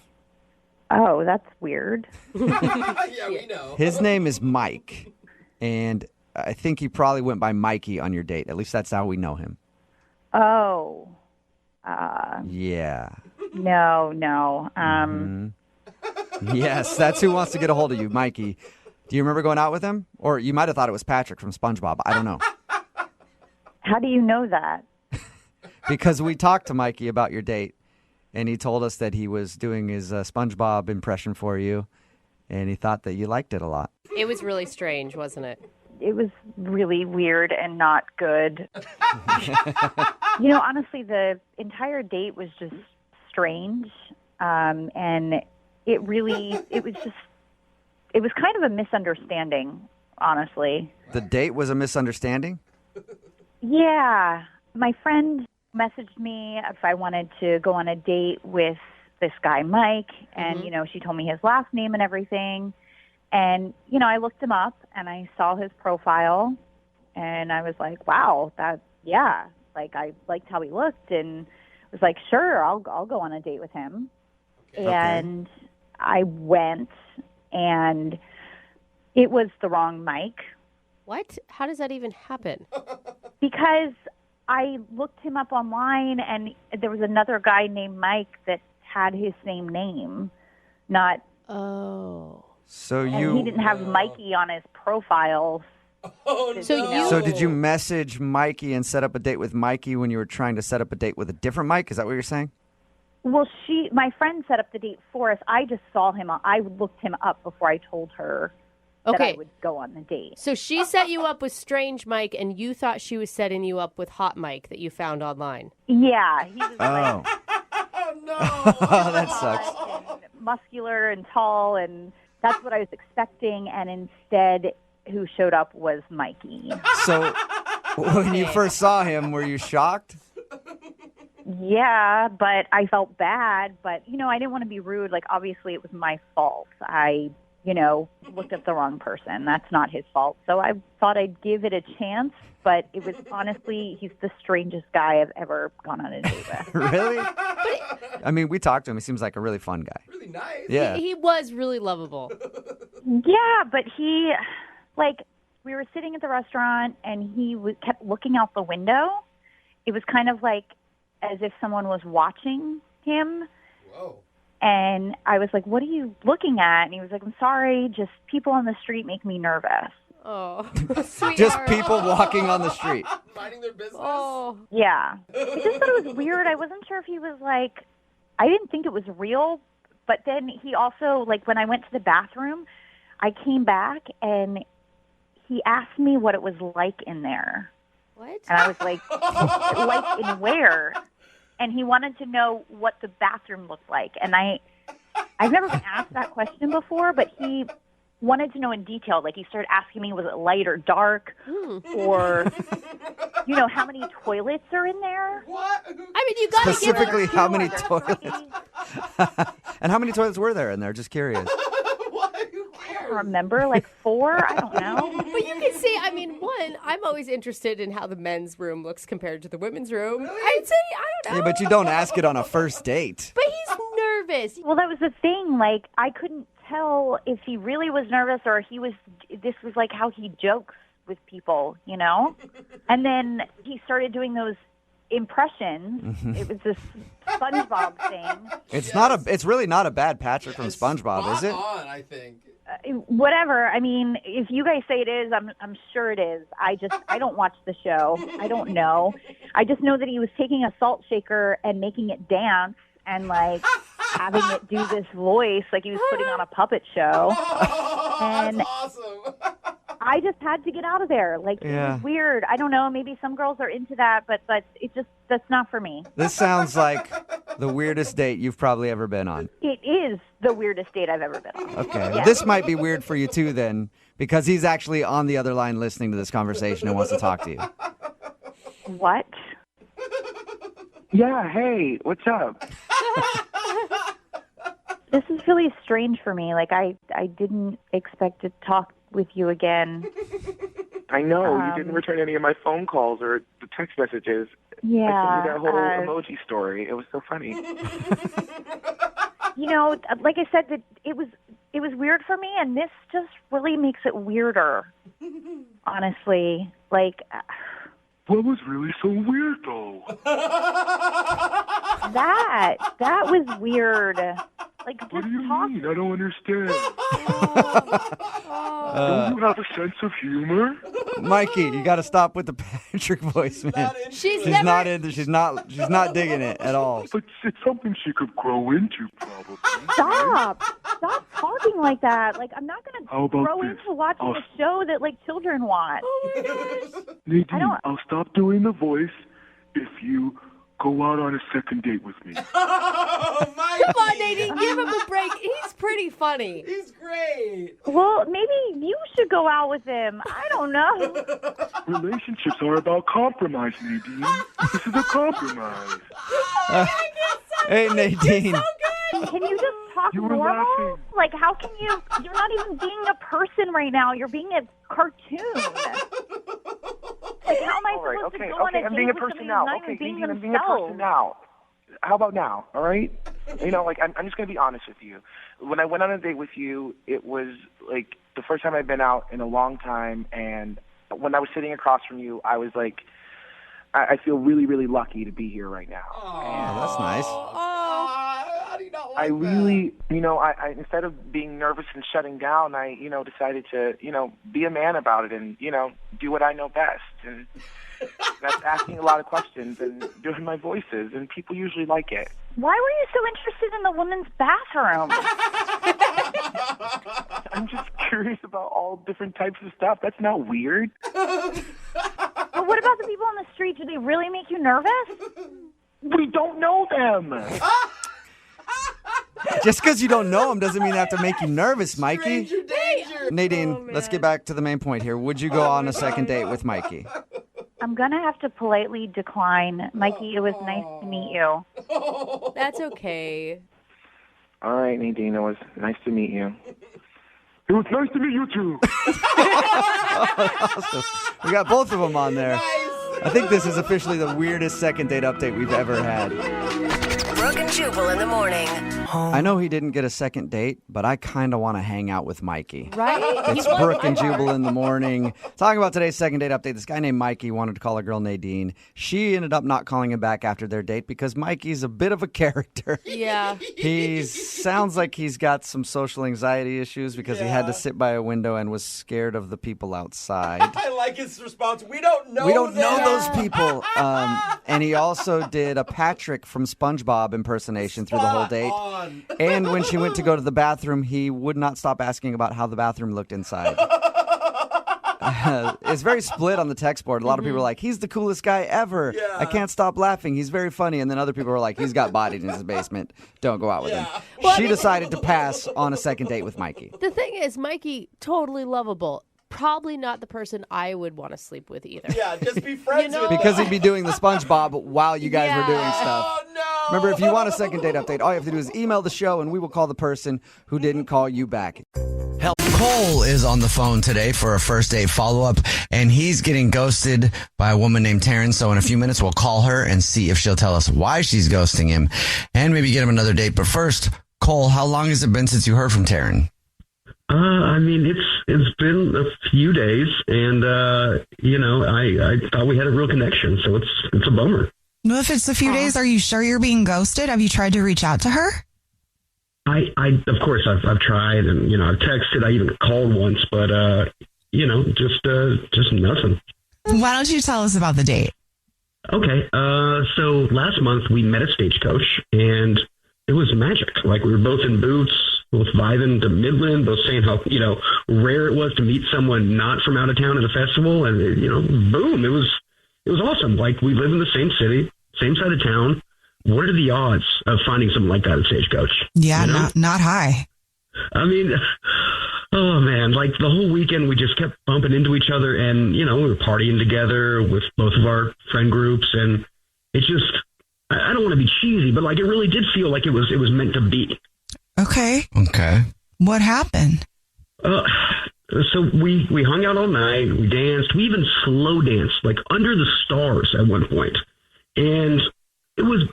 Oh, that's weird. Yeah, we know. His name is Mike, and I think he probably went by Mikey on your date. At least that's how we know him. Oh. Yeah. No. Yes, that's who wants to get a hold of you, Mikey. Do you remember going out with him? Or you might have thought it was Patrick from SpongeBob. I don't know. How do you know that? Because we talked to Mikey about your date, and he told us that he was doing his SpongeBob impression for you, and he thought that you liked it a lot. It was really strange, wasn't it? It was really weird and not good. Honestly, the entire date was just strange. And it was kind of a misunderstanding, honestly. The date was a misunderstanding? Yeah. My friend messaged me if I wanted to go on a date with this guy, Mike, and, she told me his last name and everything. And, I looked him up and I saw his profile and I was like, wow, I liked how he looked and was like, sure, I'll go on a date with him. Okay. And I went and it was the wrong Mike. What? How does that even happen? Because I looked him up online and there was another guy named Mike that had his same name, not. Oh. So and he didn't have Mikey on his profile. Oh, no. So did you message Mikey and set up a date with Mikey when you were trying to set up a date with a different Mike? Is that what you're saying? Well, my friend set up the date for us. I just saw him. I looked him up before I told her that I would go on the date. So she set you up with Strange Mike, and you thought she was setting you up with Hot Mike that you found online. Yeah. He was oh, no. Oh, that sucks. And muscular and tall, and that's what I was expecting, and instead who showed up was Mikey. So when you first saw him, were you shocked? Yeah, but I felt bad. But, I didn't want to be rude. Like, obviously, it was my fault. I, looked at the wrong person. That's not his fault. So I thought I'd give it a chance. But it was honestly, he's the strangest guy I've ever gone on a date with. Really? I mean, we talked to him. He seems like a really fun guy. Really nice. Yeah. He was really lovable. Yeah, but he, we were sitting at the restaurant, and he kept looking out the window. It was kind of like as if someone was watching him. Whoa. And I was like, what are you looking at? And he was like, I'm sorry, just people on the street make me nervous. Oh, just people walking on the street. Minding their business? Oh. Yeah. I just thought it was weird. I wasn't sure if he was like, I didn't think it was real. But then he also, when I went to the bathroom, I came back and he asked me what it was like in there. What? And I was like, like in where? And he wanted to know what the bathroom looked like. And I've never been asked that question before, but he wanted to know in detail. Like, he started asking me, was it light or dark? Or, how many toilets are in there? What? I mean, you got to specifically how many toilets? And how many toilets were there in there? Just curious. I don't remember, 4? I don't know. But you can see, I'm always interested in how the men's room looks compared to the women's room. I'd say, I don't know. Yeah, but you don't ask it on a first date. But he's nervous. Well, that was the thing. I couldn't tell if he really was nervous or this was how he jokes with people, And then he started doing those impressions. It was this SpongeBob thing. It's really not a bad Patrick from SpongeBob, is it? On, I think. Whatever. I mean, if you guys say it is, I'm sure it is. I don't watch the show. I don't know. I just know that he was taking a salt shaker and making it dance and having it do this voice like he was putting on a puppet show. And that's awesome. I just had to get out of there. It was weird. I don't know. Maybe some girls are into that, but that's not for me. This sounds like the weirdest date you've probably ever been on. It is the weirdest date I've ever been on. Okay. Yeah. Well, this might be weird for you too then, because he's actually on the other line listening to this conversation and wants to talk to you. What? Yeah, hey, what's up? This is really strange for me. I didn't expect to talk with you again. I know. You didn't return any of my phone calls or the text messages. Yeah. I sent you that whole emoji story. It was so funny. Like I said, that it was weird for me, and this just really makes it weirder. Honestly, What was really so weird, though? That was weird. What do you mean? I don't understand. Don't you have a sense of humor? Mikey, you got to stop with the Patrick voice, man. She's not digging it at all. But it's something she could grow into, probably. Stop talking like that. I'm not going How to about grow this? into watching a show that children watch. Nadine, I'll stop doing the voice, if you go out on a second date with me. Come on, Nadine, give him a break. He's pretty funny. He's great. Well, maybe you should go out with him. I don't know. Relationships are about compromise, Nadine. This is a compromise. Hey, Nadine. Can you just talk You were normal? laughing. Like, how can you? You're not even being a person right now. You're being a cartoon. Like, how am I supposed to go on a I'm date being a with person somebody now. who's not Okay, even being Nadine, I'm being a themselves? person now. How about now? All right. You know, like I'm just gonna be honest with you. When I went on a date with you, it was like the first time I'd been out in a long time, and when I was sitting across from you, I was like, I feel really, really lucky to be here right now. Oh, that's nice. How do you not like I really, I instead of being nervous and shutting down, I, decided to, be a man about it and, do what I know best. And that's asking a lot of questions and doing my voices, and people usually like it. Why were you so interested in the women's bathroom? I'm just curious about all different types of stuff. That's not weird. But what about the people on the street? Do they really make you nervous? We don't know them. Just because you don't know them doesn't mean they have to make you nervous, Mikey. Stranger danger. Nadine, let's get back to the main point here. Would you go on a second date with Mikey? I'm going to have to politely decline. Mikey, it was nice to meet you. That's okay. All right, Nadine, it was nice to meet you. It was nice to meet you too. Awesome. We got both of them on there. I think this is officially the weirdest second date update we've ever had. Brooke and Jubal in the morning. I know he didn't get a second date, but I kind of want to hang out with Mikey. Right? It's Brooke and Jubal in the morning. Talking about today's second date update, this guy named Mikey wanted to call a girl Nadine. She ended up not calling him back after their date because Mikey's a bit of a character. Yeah. He sounds like he's got some social anxiety issues because he had to sit by a window and was scared of the people outside. I like his response. We don't know We don't know them. those people. And he also did a Patrick from SpongeBob impersonation through the whole date. And when she went to go to the bathroom, he would not stop asking about how the bathroom looked inside. It's very split on the text board. A lot of people are like, he's the coolest guy ever. Yeah. I can't stop laughing. He's very funny. And then other people are like, he's got bodied in his basement. Don't go out with him. Well, She decided to pass on a second date with Mikey. The thing is, Mikey, totally lovable. Probably not the person I would want to sleep with either. Yeah, just be friends with Because him. he'd be doing the SpongeBob while you guys were doing stuff. Oh, no. Remember, if you want a second date update, all you have to do is email the show and we will call the person who didn't call you back. Help. Cole is on the phone today for a first date follow-up, and he's getting ghosted by a woman named Taryn. So in a few minutes, we'll call her and see if she'll tell us why she's ghosting him and maybe get him another date. But first, Cole, how long has it been since you heard from Taryn? I mean, it's been a few days, and I thought we had a real connection, so it's a bummer. Well, if it's a few days, are you sure you're being ghosted? Have you tried to reach out to her? I of course I've tried, and I've texted, I even called once, but just nothing. Why don't you tell us about the date? Okay, so last month we met at Stagecoach, and it was magic. Like, we were both in boots, both vibing to Midland, both saying how, rare it was to meet someone not from out of town at a festival. And, boom, it was awesome. Like, we live in the same city, same side of town. What are the odds of finding something like that at Stagecoach? Yeah, not high. I mean, oh man, like the whole weekend we just kept bumping into each other, and, we were partying together with both of our friend groups, and it just, I don't want to be cheesy, but like it really did feel like it was meant to be. Okay. Okay. What happened? So we hung out all night, we danced, we even slow danced, like under the stars at one point. And it was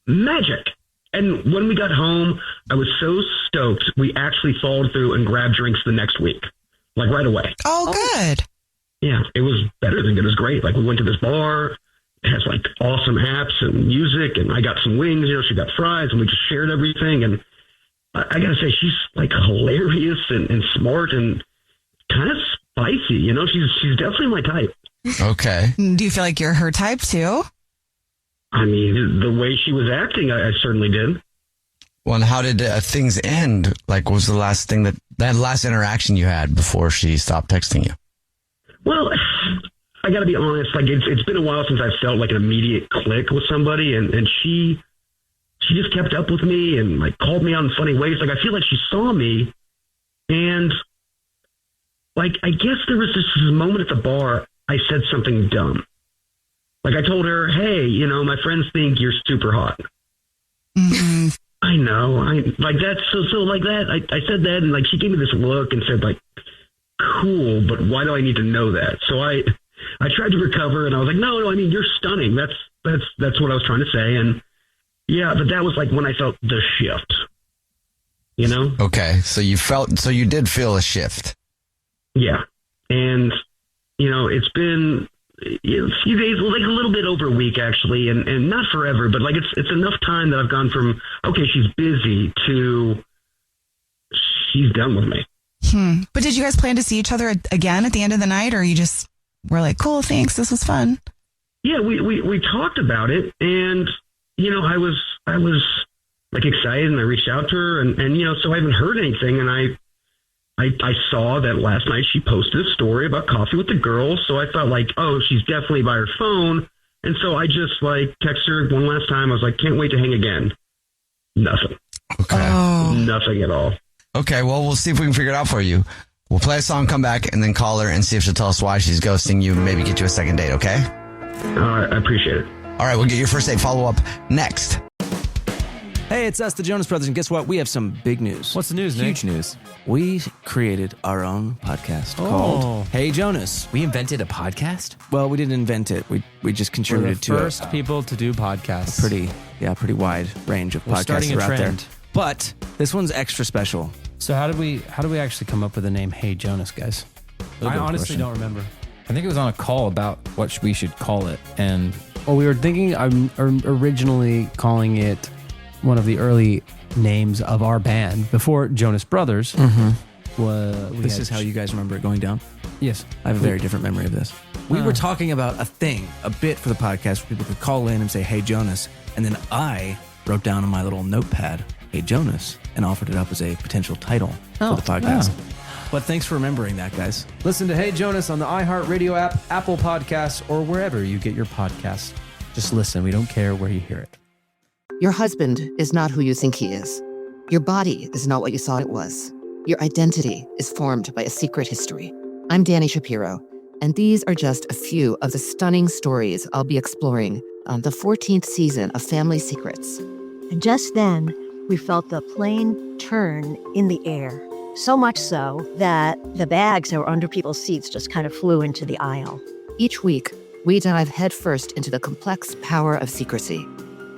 magic. And when we got home, I was so stoked, we actually followed through and grabbed drinks the next week, like right away. Oh, good. Yeah, it was better than good. It was great. Like, we went to this bar. It has like awesome apps and music, and I got some wings, she got fries, and we just shared everything. And I gotta say, she's like hilarious and smart and kind of spicy, she's definitely my type. Okay. Do you feel like you're her type too? I mean, the way she was acting, I certainly did. Well, and how did things end? Like, what was the last thing that last interaction you had before she stopped texting you? Well, I got to be honest, like it's been a while since I felt like an immediate click with somebody, and she just kept up with me and like called me out in funny ways. Like I feel like she saw me, and like I guess there was this moment at the bar. I said something dumb. Like I told her, "Hey, you know, my friends think you're super hot." Mm-hmm. I know, I like that. So like that. I said that, and like she gave me this look and said like, "Cool, but why do I need to know that?" So I tried to recover, and I was like, "No, I mean you're stunning." That's what I was trying to say, and yeah, but that was like when I felt the shift. You know? Okay, so you did feel a shift. Yeah, and you know it's been a few days, like a little bit over a week actually, and not forever, but like it's enough time that I've gone from okay, she's busy to she's done with me. But did you guys plan to see each other again at the end of the night, or you just were like, cool, thanks, this was fun? Yeah, we talked about it, and you know, I was like excited, and I reached out to her, and you know, so I haven't heard anything, and I saw that last night she posted a story about coffee with the girls, so I thought like, oh, she's definitely by her phone, and so I just like texted her one last time. I was like, can't wait to hang again. Nothing. Okay. Nothing at all. Okay, well, we'll see if we can figure it out for you. We'll play a song, come back, and then call her and see if she'll tell us why she's ghosting you, maybe get you a second date, okay? All right, I appreciate it. All right, we'll get your first date follow-up next. Hey, it's us, the Jonas Brothers, and guess what? We have some big news. What's the news, Nick? Huge news. We created our own podcast called Hey Jonas. We invented a podcast? Well, we didn't invent it. We just contributed to it. We're the first people to do podcasts. Pretty wide range of podcasts starting a that are out trend. there. But this one's extra special. So how did we actually come up with the name Hey Jonas, guys? I honestly don't remember. I think it was on a call about what we should call it, and we were thinking originally calling it one of the early names of our band before Jonas Brothers. This is how you guys remember it going down? Yes. I have a very different memory of this. We were talking about a bit for the podcast where people could call in and say, Hey Jonas, and then I wrote down on my little notepad, Hey Jonas, and offered it up as a potential title for the podcast. But thanks for remembering that, guys. Listen to Hey Jonas on the iHeartRadio app, Apple Podcasts, or wherever you get your podcasts. Just listen. We don't care where you hear it. Your husband is not who you think he is. Your body is not what you thought it was. Your identity is formed by a secret history. I'm Dani Shapiro, and these are just a few of the stunning stories I'll be exploring on the 14th season of Family Secrets. And just then, we felt the plane turn in the air. So much so that the bags that were under people's seats just kind of flew into the aisle. Each week, we dive headfirst into the complex power of secrecy,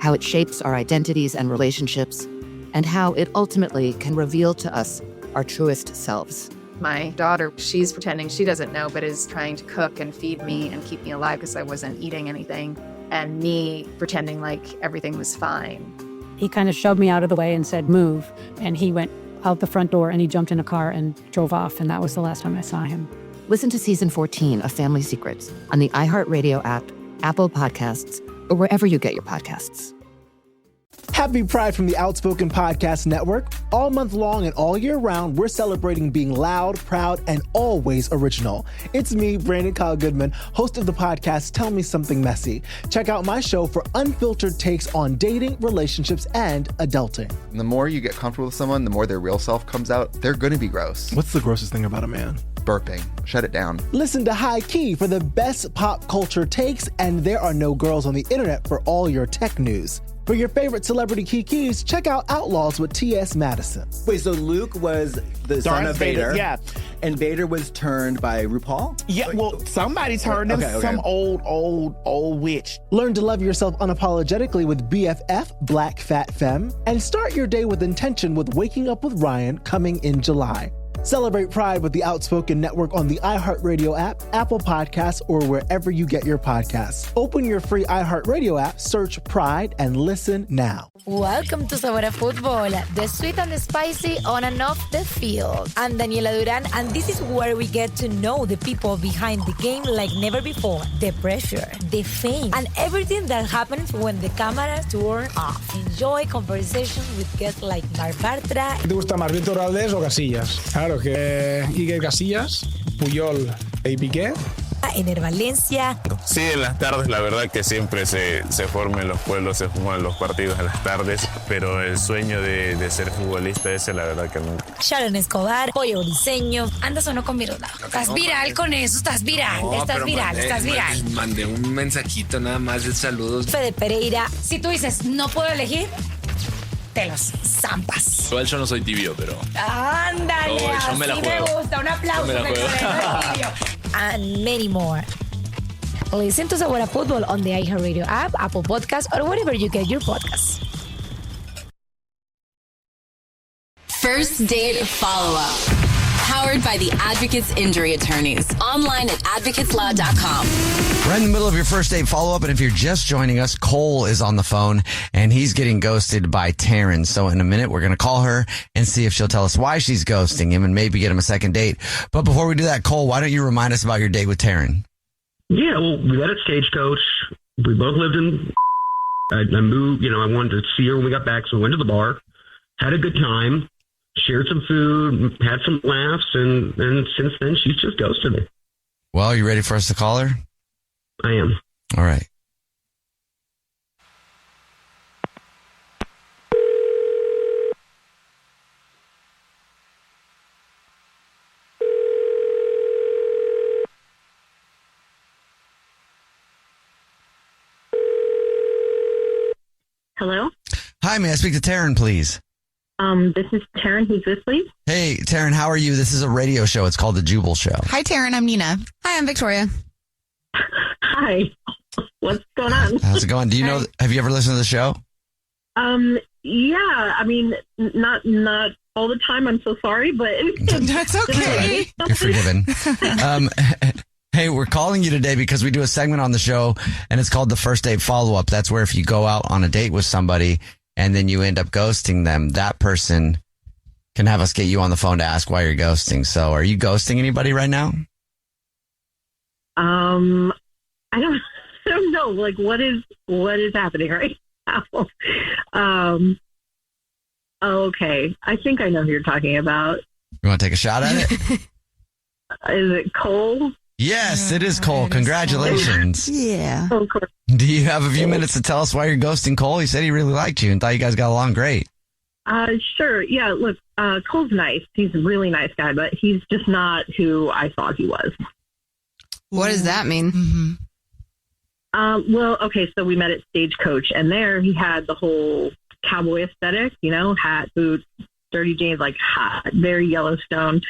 how it shapes our identities and relationships, and how it ultimately can reveal to us our truest selves. My daughter, she's pretending she doesn't know, but is trying to cook and feed me and keep me alive because I wasn't eating anything. And me pretending like everything was fine. He kind of shoved me out of the way and said, move. And he went out the front door and he jumped in a car and drove off. And that was the last time I saw him. Listen to season 14 of Family Secrets on the iHeartRadio app, Apple Podcasts, or wherever you get your podcasts. Happy Pride from the Outspoken Podcast Network. All month long and all year round, we're celebrating being loud, proud, and always original. It's me, Brandon Kyle Goodman, host of the podcast Tell Me Something Messy. Check out my show for unfiltered takes on dating, relationships, and adulting. The more you get comfortable with someone, the more their real self comes out. They're going to be gross. What's the grossest thing about a man? Burping. Shut it down. Listen to High Key for the best pop culture takes, and there are no girls on the internet for all your tech news. For your favorite celebrity kikis, check out Outlaws with T.S. Madison. Wait, so Luke was the son of Vader? Yeah. And Vader was turned by RuPaul? Yeah, well, somebody turned him. Okay. Some old witch. Learn to love yourself unapologetically with BFF, Black Fat Femme. And start your day with intention with Waking Up with Ryan coming in July. Celebrate Pride with the Outspoken Network on the iHeartRadio app, Apple Podcasts, or wherever you get your podcasts. Open your free iHeartRadio app, search Pride, and listen now. Welcome to Sabor a Fútbol, the sweet and the spicy on and off the field. I'm Daniela Duran, and this is where we get to know the people behind the game like never before. The pressure, the fame, and everything that happens when the cameras turn off. Enjoy conversations with guests like Marc Bartra. ¿Te gusta más Víctor Valdés o Casillas? Claro que Iker Casillas, Puyol y Piqué. en el Valencia. Sí, en las tardes la verdad que siempre se forma en los pueblos, se juegan los partidos en las tardes, pero el sueño de ser futbolista ese la verdad que nunca. Sharon Escobar, Pollo Briseño. ¿Andas o no con Viruda? Estás viral con eso, estás viral, estás viral. Mandé un mensajito nada más de saludos. Fede Pereira. Si tú dices, no puedo elegir, te los zampas. Igual yo no soy tibio, pero... Ándale, yo me la así juego. me gusta. Un aplauso. Yo me la juego. And many more. Listen to Sabora Football on the iHeartRadio app, Apple Podcasts, or wherever you get your podcasts. First Date Follow-Up. Powered by the Advocates Injury Attorneys. Online at advocateslaw.com. We're in the middle of your first date follow-up, and if you're just joining us, Cole is on the phone, and he's getting ghosted by Taryn. So in a minute, we're going to call her and see if she'll tell us why she's ghosting him and maybe get him a second date. But before we do that, Cole, why don't you remind us about your date with Taryn? Yeah, well, we met at Stagecoach. We both lived in... I moved, I wanted to see her when we got back, so we went to the bar, had a good time, shared some food, had some laughs, and since then, she's just ghosted me. Well, are you ready for us to call her? I am. All right. Hello? Hi, may I speak to Taryn, please? This is Taryn. Who's this, please? Hey, Taryn, how are you? This is a radio show. It's called The Jubal Show. Hi, Taryn. I'm Nina. Hi, I'm Victoria. Hi. What's going on? How's it going? Do you know, have you ever listened to the show? Yeah, I mean, not all the time. I'm so sorry, but that's okay. You're forgiven. Hey, we're calling you today because we do a segment on the show, and it's called the First Date Follow-Up. That's where if you go out on a date with somebody and then you end up ghosting them, that person can have us get you on the phone to ask why you're ghosting. So are you ghosting anybody right now? I don't know. Like, what is happening right now? Okay. I think I know who you're talking about. You want to take a shot at it? Is it Cole? Yes, it is Cole. Congratulations. Yeah. Oh, of course. Do you have a few minutes to tell us why you're ghosting Cole? He said he really liked you and thought you guys got along great. Sure. Yeah, look, Cole's nice. He's a really nice guy, but he's just not who I thought he was. What does that mean? Mm-hmm. Well, okay, so we met at Stagecoach, and there he had the whole cowboy aesthetic, hat, boots, dirty jeans, like hot, very Yellowstone.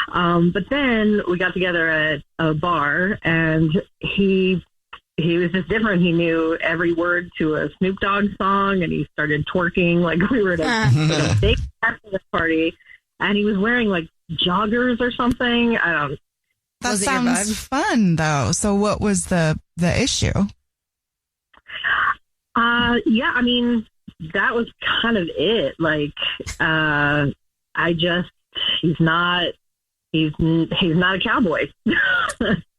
But then we got together at a bar, and he was just different. He knew every word to a Snoop Dogg song, and he started twerking like we were at a big bachelor party, and he was wearing like joggers or something. I don't. That sounds fun, though. So, what was the issue? Yeah, I mean, that was kind of it. Like, he's not a cowboy.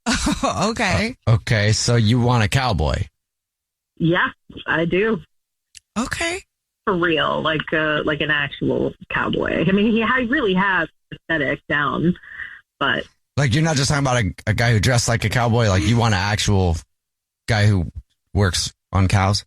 Oh, okay. Okay, so you want a cowboy? Yeah, I do. Okay. For real, like an actual cowboy. I mean, he really has aesthetic down, but like you're not just talking about a guy who dressed like a cowboy. Like you want an actual guy who works on cows.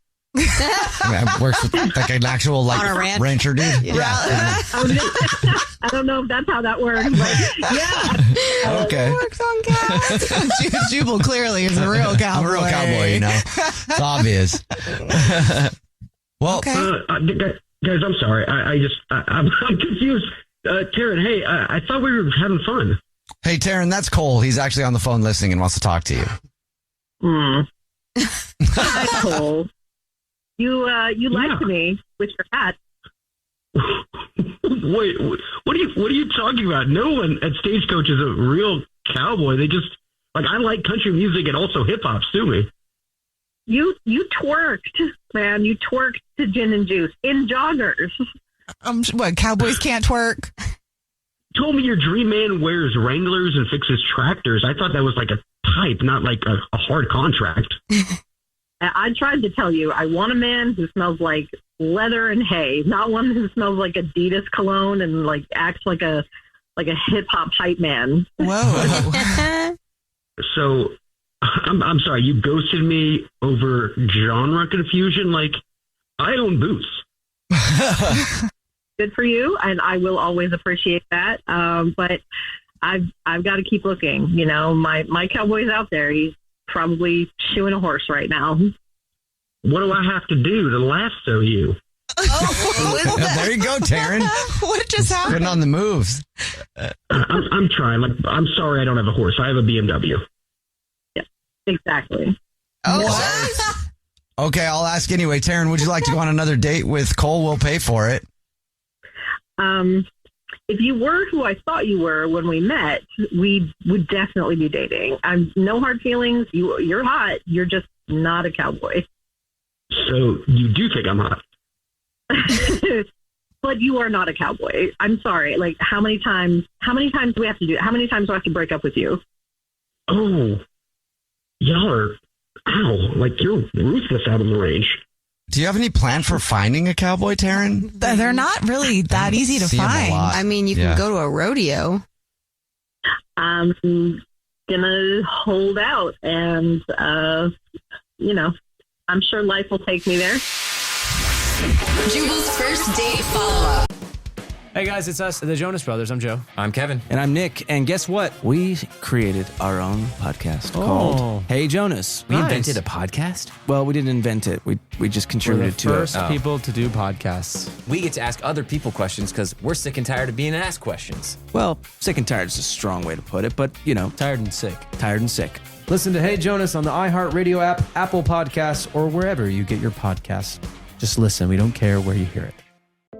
Works with like an actual like rancher dude. Yeah. I don't know if that's how that works, but yeah. Okay. Works on cows. Jubal clearly is a real cowboy. I'm a real cowboy, It's obvious. Well, okay. Guys, I'm sorry. I'm confused. Taryn, hey, I thought we were having fun. Hey, Taryn, that's Cole. He's actually on the phone listening and wants to talk to you. Hi, Cole. You liked me with your hat. Wait, what are you talking about? No one at Stagecoach is a real cowboy. They just I like country music and also hip hop. Sue me. You twerked, man. You twerked to Gin and Juice in joggers. What, cowboys can't twerk? Told me your dream man wears Wranglers and fixes tractors. I thought that was like a type, not like a hard contract. I tried to tell you, I want a man who smells like leather and hay, not one who smells like Adidas cologne and like acts like a hip hop hype man. Whoa. So I'm sorry, you ghosted me over genre confusion? Like, I own boots. Good for you, and I will always appreciate that. But I've got to keep looking. You know, my cowboy's out there. He's probably shoeing a horse right now. What do I have to do to lasso you? There you go, Taryn. What just happened? Putting on the moves. I'm trying. Like, I'm sorry I don't have a horse. I have a BMW. Yeah, exactly. Okay, I'll ask anyway. Taryn, would you like to go on another date with Cole? We'll pay for it. If you were who I thought you were when we met, we would definitely be dating. No hard feelings. You're hot. You're just not a cowboy. So you do think I'm hot? But you are not a cowboy. I'm sorry. Like, how many times do we have to do it? How many times do I have to break up with you? Oh, y'all are, like you're ruthless out on the range. Do you have any plan for finding a cowboy, Taryn? They're not really that easy to see 'em a find. lot. I mean, you can go to a rodeo. I'm gonna hold out, and I'm sure life will take me there. Jubal's first date follow-up. Hey guys, it's us, the Jonas Brothers. I'm Joe. I'm Kevin. And I'm Nick. And guess what? We created our own podcast called Hey Jonas. We invented a podcast? Well, we didn't invent it. We just contributed to We're it. the first people to do podcasts. We get to ask other people questions because we're sick and tired of being asked questions. Well, sick and tired is a strong way to put it, but, Tired and sick. tired and sick. Listen to Hey Jonas on the iHeartRadio app, Apple Podcasts, or wherever you get your podcasts. Just listen. We don't care where you hear it.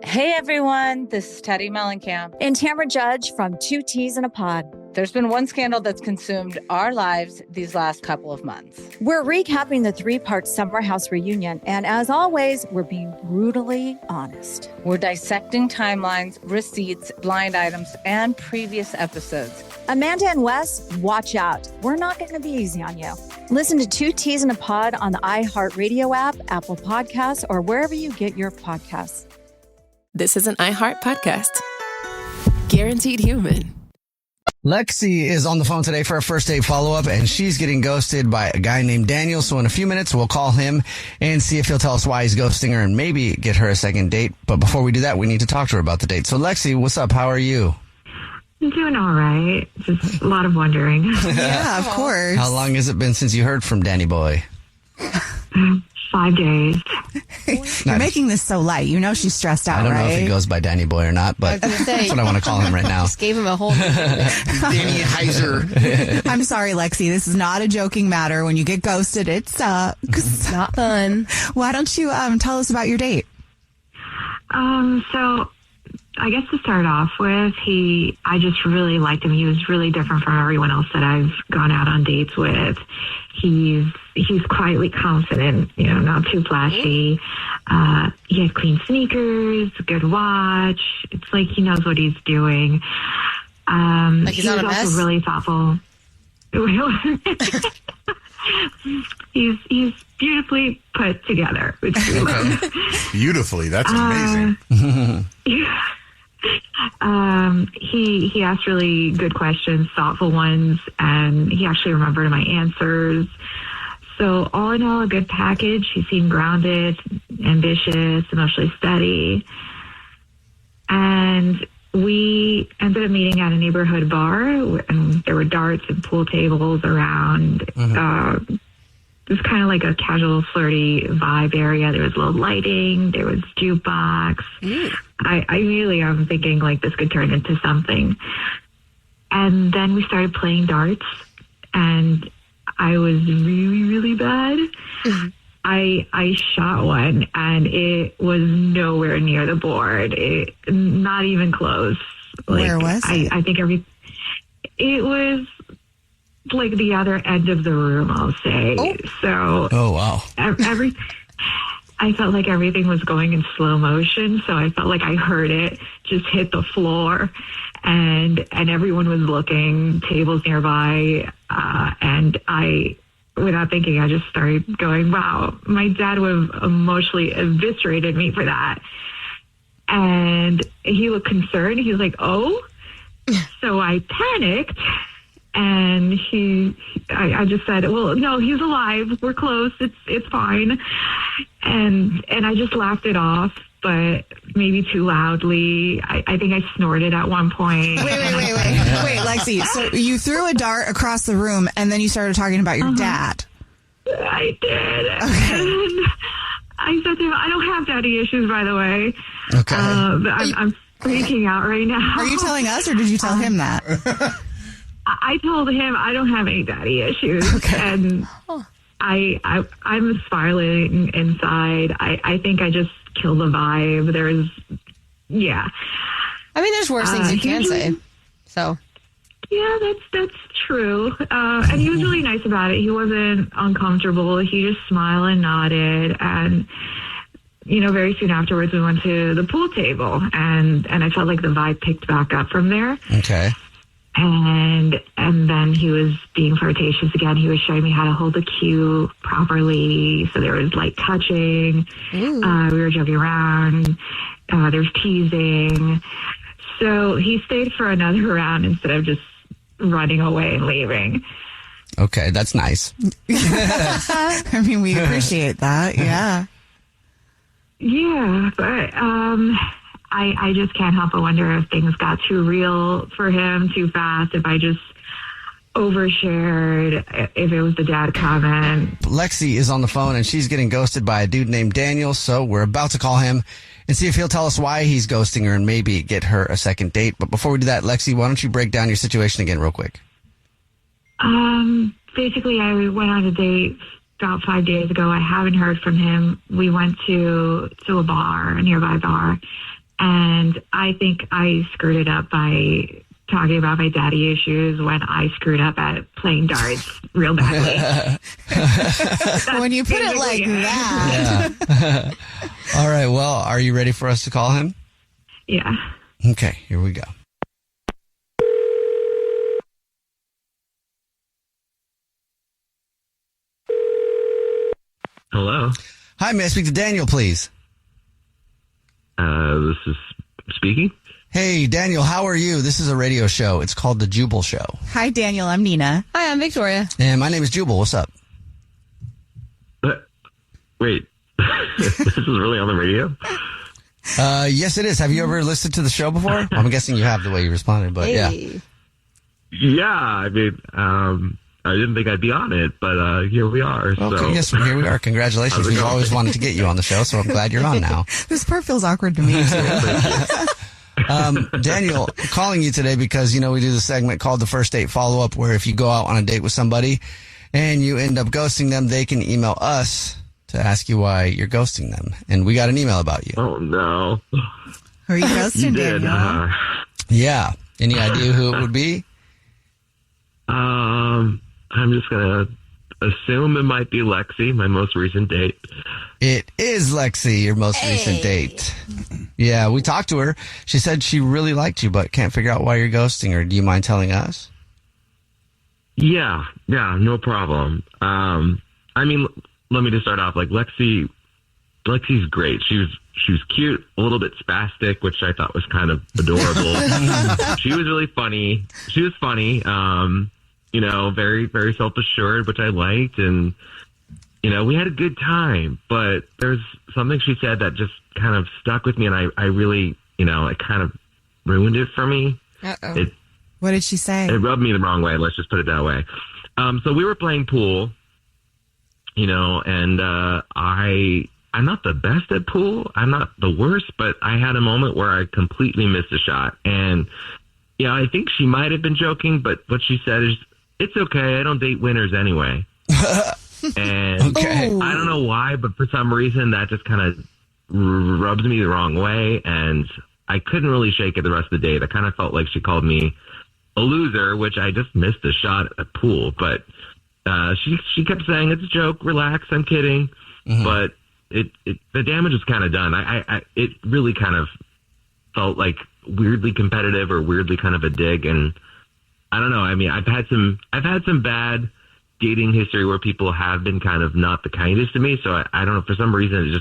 Hey everyone, this is Teddy Mellencamp and Tamara Judge from Two Teas in a Pod. There's been one scandal that's consumed our lives these last couple of months. We're recapping the 3-part Summer House reunion, and as always, we're being brutally honest. We're dissecting timelines, receipts, blind items, and previous episodes. Amanda and Wes, watch out. We're not going to be easy on you. Listen to Two Teas in a Pod on the iHeartRadio app, Apple Podcasts, or wherever you get your podcasts. This is an iHeart podcast. Guaranteed human. Lexi is on the phone today for a first date follow-up, and she's getting ghosted by a guy named Daniel. So in a few minutes, we'll call him and see if he'll tell us why he's ghosting her and maybe get her a second date. But before we do that, we need to talk to her about the date. So Lexi, what's up? How are you? I'm doing all right. Just a lot of wondering. Yeah, of course. How long has it been since you heard from Danny Boy? 5 days. You're making this so light. You know she's stressed out, I don't right? know if he goes by Danny Boy or not, but that's what I want to call him right now. Just gave him a whole Danny Heiser. I'm sorry, Lexi. This is not a joking matter. When you get ghosted, it sucks. It's not fun. Why don't you tell us about your date? So I guess to start off with, I just really liked him. He was really different from everyone else that I've gone out on dates with. He's quietly confident, not too flashy. He had clean sneakers, good watch. It's like he knows what he's doing. Like he's he not was a mess? also really thoughtful. He's beautifully put together. Which we love. Beautifully. That's amazing. He asked really good questions, thoughtful ones, and he actually remembered my answers. So all in all, a good package. He seemed grounded, ambitious, emotionally steady. And we ended up meeting at a neighborhood bar, and there were darts and pool tables around. It was kind of like a casual, flirty vibe area. There was low lighting. There was jukebox. I really am thinking like this could turn into something. And then we started playing darts, and I was really, really bad. I shot one, and it was nowhere near the board. Not even close. Where was it? I think it was like the other end of the room, I'll say. So, wow. I felt like everything was going in slow motion. So I felt like I heard it just hit the floor, and everyone was looking, tables nearby. And without thinking, I just started going, wow, my dad would have emotionally eviscerated me for that. And he looked concerned. He was like, oh. So I panicked And I just said, well, no, he's alive. We're close. It's fine. And I just laughed it off, but maybe too loudly. I think I snorted at one point. Wait, Lexi. So you threw a dart across the room and then you started talking about your dad. I did. Okay. And I said to him, I don't have daddy issues, by the way. Okay. But I'm freaking out right now. Are you telling us or did you tell him that? I told him I don't have any daddy issues. Okay. And I'm spiraling inside. I think I just killed the vibe. I mean, there's worse things you can say. So. Yeah, that's true. And he was really nice about it. He wasn't uncomfortable. He just smiled and nodded. And, very soon afterwards, we went to the pool table. And I felt like the vibe picked back up from there. Okay. And then he was being flirtatious again. He was showing me how to hold the cue properly. So there was light touching. We were joking around. There's teasing. So he stayed for another round instead of just running away and leaving. Okay, that's nice. I mean, we appreciate that. Yeah. Yeah, but I just can't help but wonder if things got too real for him too fast, if I just overshared, if it was the dad comment. Lexi is on the phone and she's getting ghosted by a dude named Daniel, so we're about to call him and see if he'll tell us why he's ghosting her and maybe get her a second date. But before we do that, Lexi, why don't you break down your situation again real quick? Basically, I went on a date about 5 days ago. I haven't heard from him. We went to a bar, a nearby bar, and I think I screwed it up by talking about my daddy issues when I screwed up at playing darts real badly. When you put it like that. Yeah. All right, well, are you ready for us to call him? Yeah. Okay, here we go. Hello. Hi, may I speak to Daniel, please? This is speaking. Hey, Daniel, how are you? This is a radio show. It's called The Jubal Show. Hi, Daniel. I'm Nina. Hi, I'm Victoria. And my name is Jubal. What's up? Wait, this is really on the radio? Yes, it is. Have you ever listened to the show before? I'm guessing you have the way you responded, but yeah. Yeah, I mean, I didn't think I'd be on it, but here we are. Okay, so. yes, here we are. Congratulations. We've always wanted to get you on the show, so I'm glad you're on now. This part feels awkward to me, too. Daniel, calling you today because, we do the segment called the First Date Follow-Up, where if you go out on a date with somebody and you end up ghosting them, they can email us to ask you why you're ghosting them. And we got an email about you. Oh, no. Who are you ghosting, You did, Daniel? Yeah. Any idea who it would be? I'm just going to assume it might be Lexi, my most recent date. It is Lexi, your most recent date. Yeah, we talked to her. She said she really liked you, but can't figure out why you're ghosting her. Do you mind telling us? Yeah, no problem. I mean, let me just start off. Like, Lexi's great. She was cute, a little bit spastic, which I thought was kind of adorable. She was really funny. She was funny. Very, very self-assured, which I liked. And, we had a good time. But there's something she said that just kind of stuck with me. And I really, it kind of ruined it for me. Uh-oh. What did she say? It rubbed me the wrong way. Let's just put it that way. So we were playing pool, and I'm not the best at pool. I'm not the worst, but I had a moment where I completely missed a shot. And, I think she might have been joking, but what she said is, it's okay. I don't date winners anyway. And I don't know why, but for some reason that just kind of rubs me the wrong way. And I couldn't really shake it the rest of the day. I kind of felt like she called me a loser, which I just missed a shot at the pool. But she kept saying, it's a joke, relax, I'm kidding. Mm-hmm. But the damage was kind of done. It really kind of felt like weirdly competitive or weirdly kind of a dig. And I don't know. I mean, I've had some bad dating history where people have been kind of not the kindest to me. So I don't know. For some reason,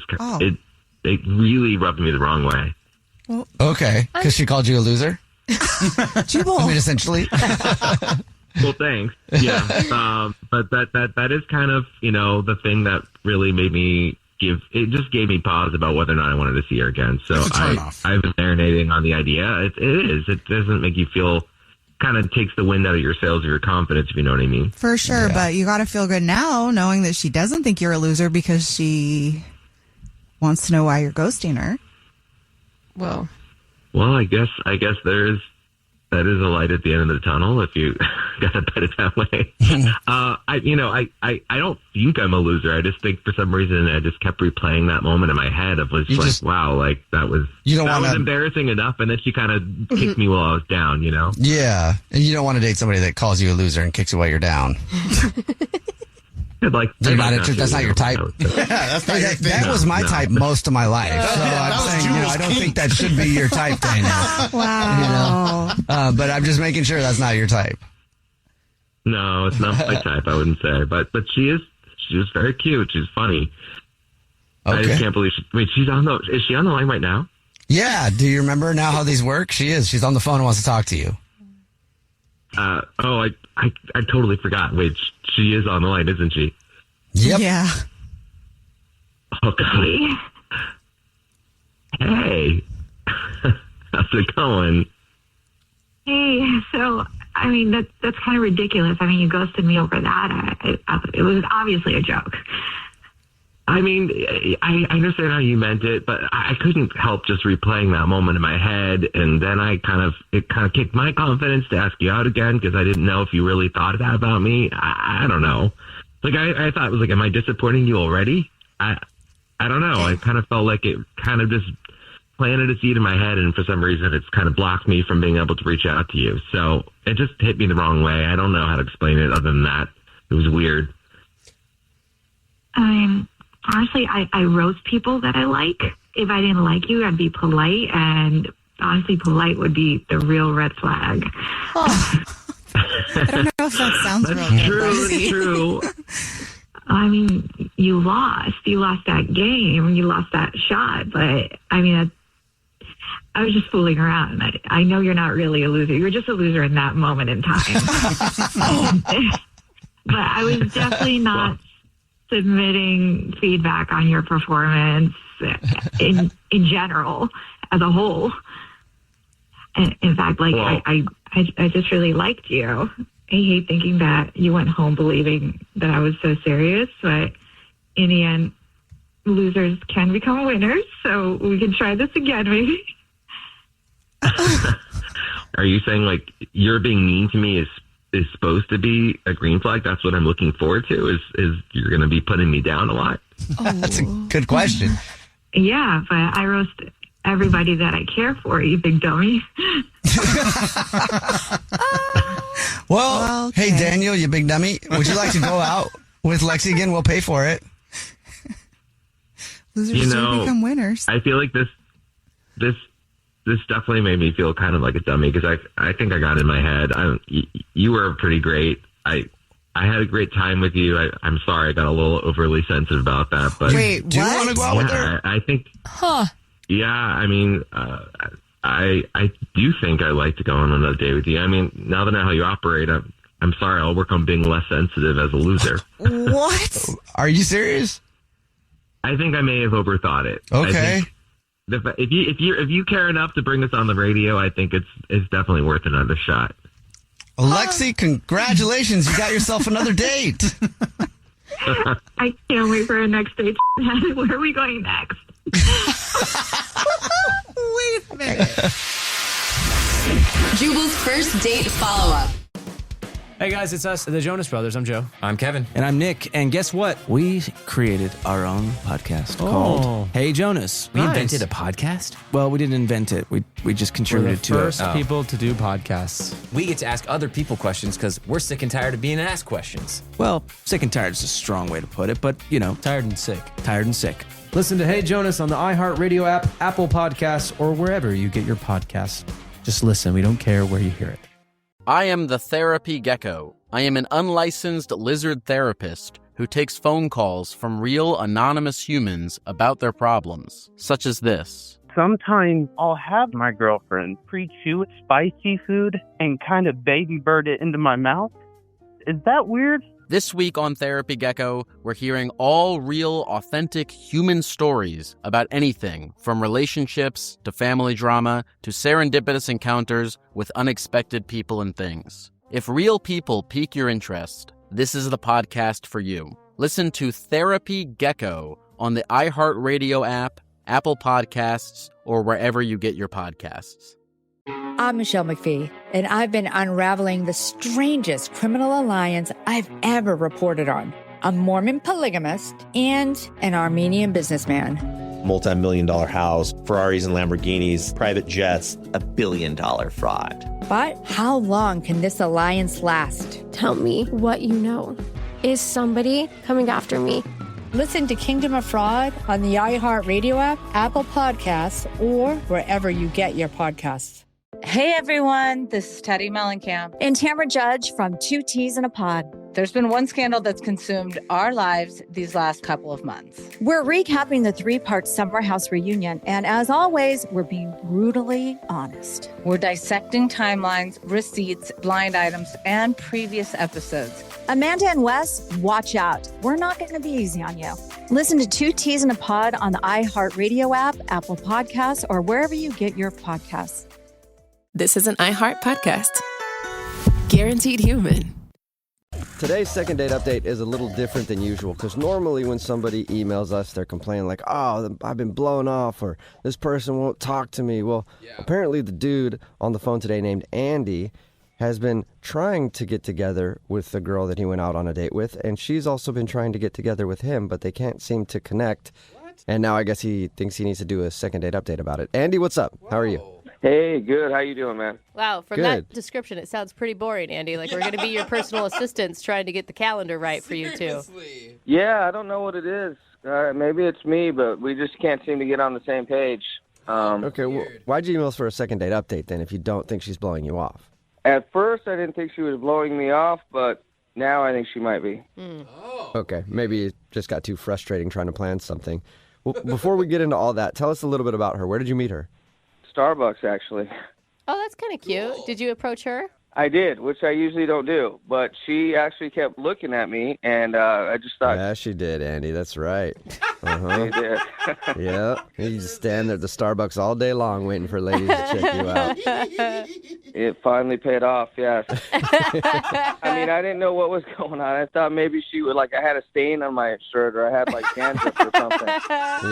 it really rubbed me the wrong way. Well, okay. Because she called you a loser? Jubal. I mean, essentially. Well, thanks. Yeah. But that is kind of, the thing that really made me just gave me pause about whether or not I wanted to see her again. So I've been marinating on the idea. It is. It doesn't make you feel, kind of takes the wind out of your sails or your confidence, if you know what I mean. For sure. Yeah. But you got to feel good now knowing that she doesn't think you're a loser because she wants to know why you're ghosting her. Well, I guess that is a light at the end of the tunnel, if you gotta put it that way. I don't think I'm a loser. I just think for some reason I just kept replaying that moment in my head of wow, like that was embarrassing enough, and then she kind of kicked me while I was down, Yeah, and you don't want to date somebody that calls you a loser and kicks you while you're down. That's not your type. That was my type most of my life. So I'm saying, I don't think that should be your type, Dana. Wow. But I'm just making sure that's not your type. No, it's not my type, I wouldn't say. But she is very cute. She's funny. Okay. I just can't believe is she on the line right now? Yeah. Do you remember now how these work? She is. She's on the phone and wants to talk to you. I totally forgot. Wait, she is on the line, isn't she? Yep. Yeah. Okay. Hey. How's it going? Hey, so, I mean, that's kind of ridiculous. I mean, you ghosted me over that. It was obviously a joke. I mean, I understand how you meant it, but I couldn't help just replaying that moment in my head, and then it kind of kicked my confidence to ask you out again because I didn't know if you really thought that about me. I don't know. Like I thought it was like, am I disappointing you already? I don't know. I kind of felt like it kind of just planted a seed in my head, and for some reason it's kind of blocked me from being able to reach out to you. So it just hit me the wrong way. I don't know how to explain it other than that. It was weird. I mean, honestly, I roast people that I like. If I didn't like you, I'd be polite, and honestly, polite would be the real red flag. Oh. I don't know if that sounds real good. That's true. I mean, you lost. You lost that game. You lost that shot. But, I mean, I was just fooling around. I know you're not really a loser. You're just a loser in that moment in time. But I was definitely not submitting feedback on your performance in general as a whole. And in fact, I just really liked you. I hate thinking that you went home believing that I was so serious, but in the end, losers can become winners. So we can try this again, maybe. Are you saying like you're being mean to me is supposed to be a green flag? That's what I'm looking forward to. Is you're going to be putting me down a lot? Oh. That's a good question. Yeah, but I roast everybody that I care for, you big dummy. Well, okay. Hey, Daniel, you big dummy. Would you like to go out with Lexi again? We'll pay for it. Losers do become winners. I feel like this definitely made me feel kind of like a dummy because I think I got in my head. You were pretty great. I had a great time with you. I'm sorry I got a little overly sensitive about that. But wait, do you want to go out with her? I think. Huh. Yeah, I mean, I do think I'd like to go on another date with you. I mean, now that I know how you operate, I'm sorry. I'll work on being less sensitive as a loser. What? Are you serious? I think I may have overthought it. Okay. If you care enough to bring this on the radio, I think it's definitely worth another shot. Lexi, congratulations! You got yourself another date. I can't wait for our next date. Where are we going next? Wait a minute. Jubal's first date follow-up. Hey guys, it's us, the Jonas Brothers. I'm Joe. I'm Kevin. And I'm Nick. And guess what? We created our own podcast called Hey Jonas. We invented a podcast? Well, we didn't invent it. We just contributed to it. We're the first people to do podcasts. We get to ask other people questions because we're sick and tired of being asked questions. Well, sick and tired is a strong way to put it, but, Tired and sick. Tired and sick. Listen to Hey Jonas on the iHeartRadio app, Apple Podcasts, or wherever you get your podcasts. Just listen. We don't care where you hear it. I am the Therapy Gecko. I am an unlicensed lizard therapist who takes phone calls from real anonymous humans about their problems, such as this. Sometimes I'll have my girlfriend pre-chew spicy food and kind of baby bird it into my mouth. Is that weird? This week on Therapy Gecko, we're hearing all real, authentic human stories about anything from relationships to family drama to serendipitous encounters with unexpected people and things. If real people pique your interest, this is the podcast for you. Listen to Therapy Gecko on the iHeartRadio app, Apple Podcasts, or wherever you get your podcasts. I'm Michelle McPhee, and I've been unraveling the strangest criminal alliance I've ever reported on. A Mormon polygamist and an Armenian businessman. Multi-million-dollar house, Ferraris and Lamborghinis, private jets, $1 billion fraud. But how long can this alliance last? Tell me what you know. Is somebody coming after me? Listen to Kingdom of Fraud on the iHeartRadio app, Apple Podcasts, or wherever you get your podcasts. Hey everyone, this is Teddy Mellencamp and Tamara Judge from Two Teas in a Pod. There's been one scandal that's consumed our lives these last couple of months. We're recapping the 3-part Summer House reunion, and as always, we're being brutally honest. We're dissecting timelines, receipts, blind items, and previous episodes. Amanda and Wes, watch out. We're not going to be easy on you. Listen to Two Teas in a Pod on the iHeartRadio app, Apple Podcasts, or wherever you get your podcasts. This is an iHeart podcast. Guaranteed human. Today's second date update is a little different than usual because normally when somebody emails us, they're complaining like, oh, I've been blown off or this person won't talk to me. Well, apparently the dude on the phone today named Andy has been trying to get together with the girl that he went out on a date with, and she's also been trying to get together with him, but they can't seem to connect. What? And now I guess he thinks he needs to do a second date update about it. Andy, what's up? How are you? Hey, good. How you doing, man? Wow, from that description, it sounds pretty boring, Andy. Like we're going to be your personal assistants trying to get the calendar right for you, too. Yeah, I don't know what it is. Maybe it's me, but we just can't seem to get on the same page. Okay, well, why'd you email us for a second date update, then, if you don't think she's blowing you off? At first, I didn't think she was blowing me off, but now I think she might be. Okay, maybe it just got too frustrating trying to plan something. Well, before we get into all that, tell us a little bit about her. Where did you meet her? Starbucks, actually. Oh, that's kind of cute. Did you approach her? I did, which I usually don't do, but she actually kept looking at me, and I just thought... Yeah, she did, Andy. That's right. She did. Yeah, you just stand there at the Starbucks all day long waiting for ladies to check you out. It finally paid off, yes. I mean, I didn't know what was going on. I thought maybe she would, like, I had a stain on my shirt, or I had, like, dandruff or something.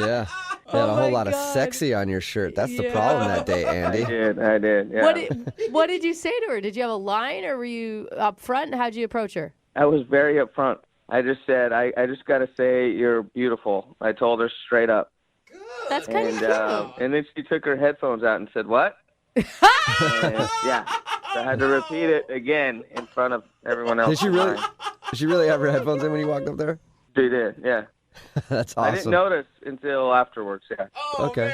Yeah. You had a whole lot of sexy on your shirt. That's the problem that day, Andy. I did, yeah. What did you say to her? Did you have a line, or were you up front? How'd you approach her? I was very upfront. I just said, I just got to say you're beautiful. I told her straight up. That's kind of cool. And then she took her headphones out and said, what? And, yeah. So I had to repeat it again in front of everyone else. Did she really have her headphones in when you walked up there? She did, yeah. That's awesome. I didn't notice until afterwards, yeah. Oh, okay.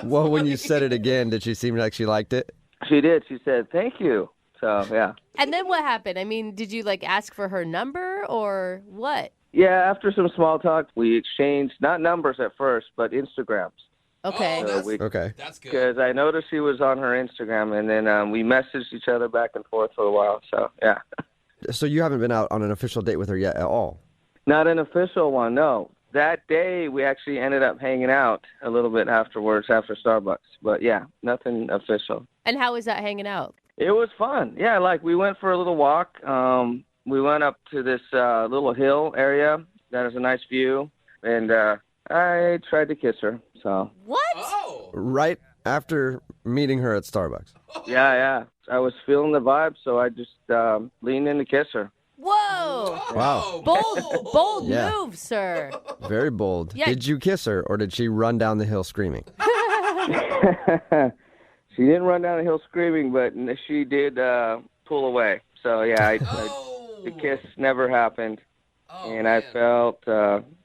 Well, when you said it again, did she seem like she liked it? She did. She said, thank you. So, yeah. And then what happened? I mean, did you, like, ask for her number or what? Yeah, after some small talk, we exchanged, not numbers at first, but Instagrams. Okay. Okay. That's good. Because I noticed she was on her Instagram, and then we messaged each other back and forth for a while, so, yeah. So you haven't been out on an official date with her yet at all? Not an official one, no. That day, we actually ended up hanging out a little bit afterwards after Starbucks. But, yeah, nothing official. And how was that hanging out? It was fun. Yeah, like we went for a little walk. We went up to this little hill area that has a nice view. And I tried to kiss her. So. What? Oh. Right after meeting her at Starbucks? Yeah. I was feeling the vibe, so I just leaned in to kiss her. Whoa! Wow. Bold move, sir. Very bold. Yeah. Did you kiss her, or did she run down the hill screaming? She didn't run down the hill screaming, but she did pull away. So, yeah, the kiss never happened, and I felt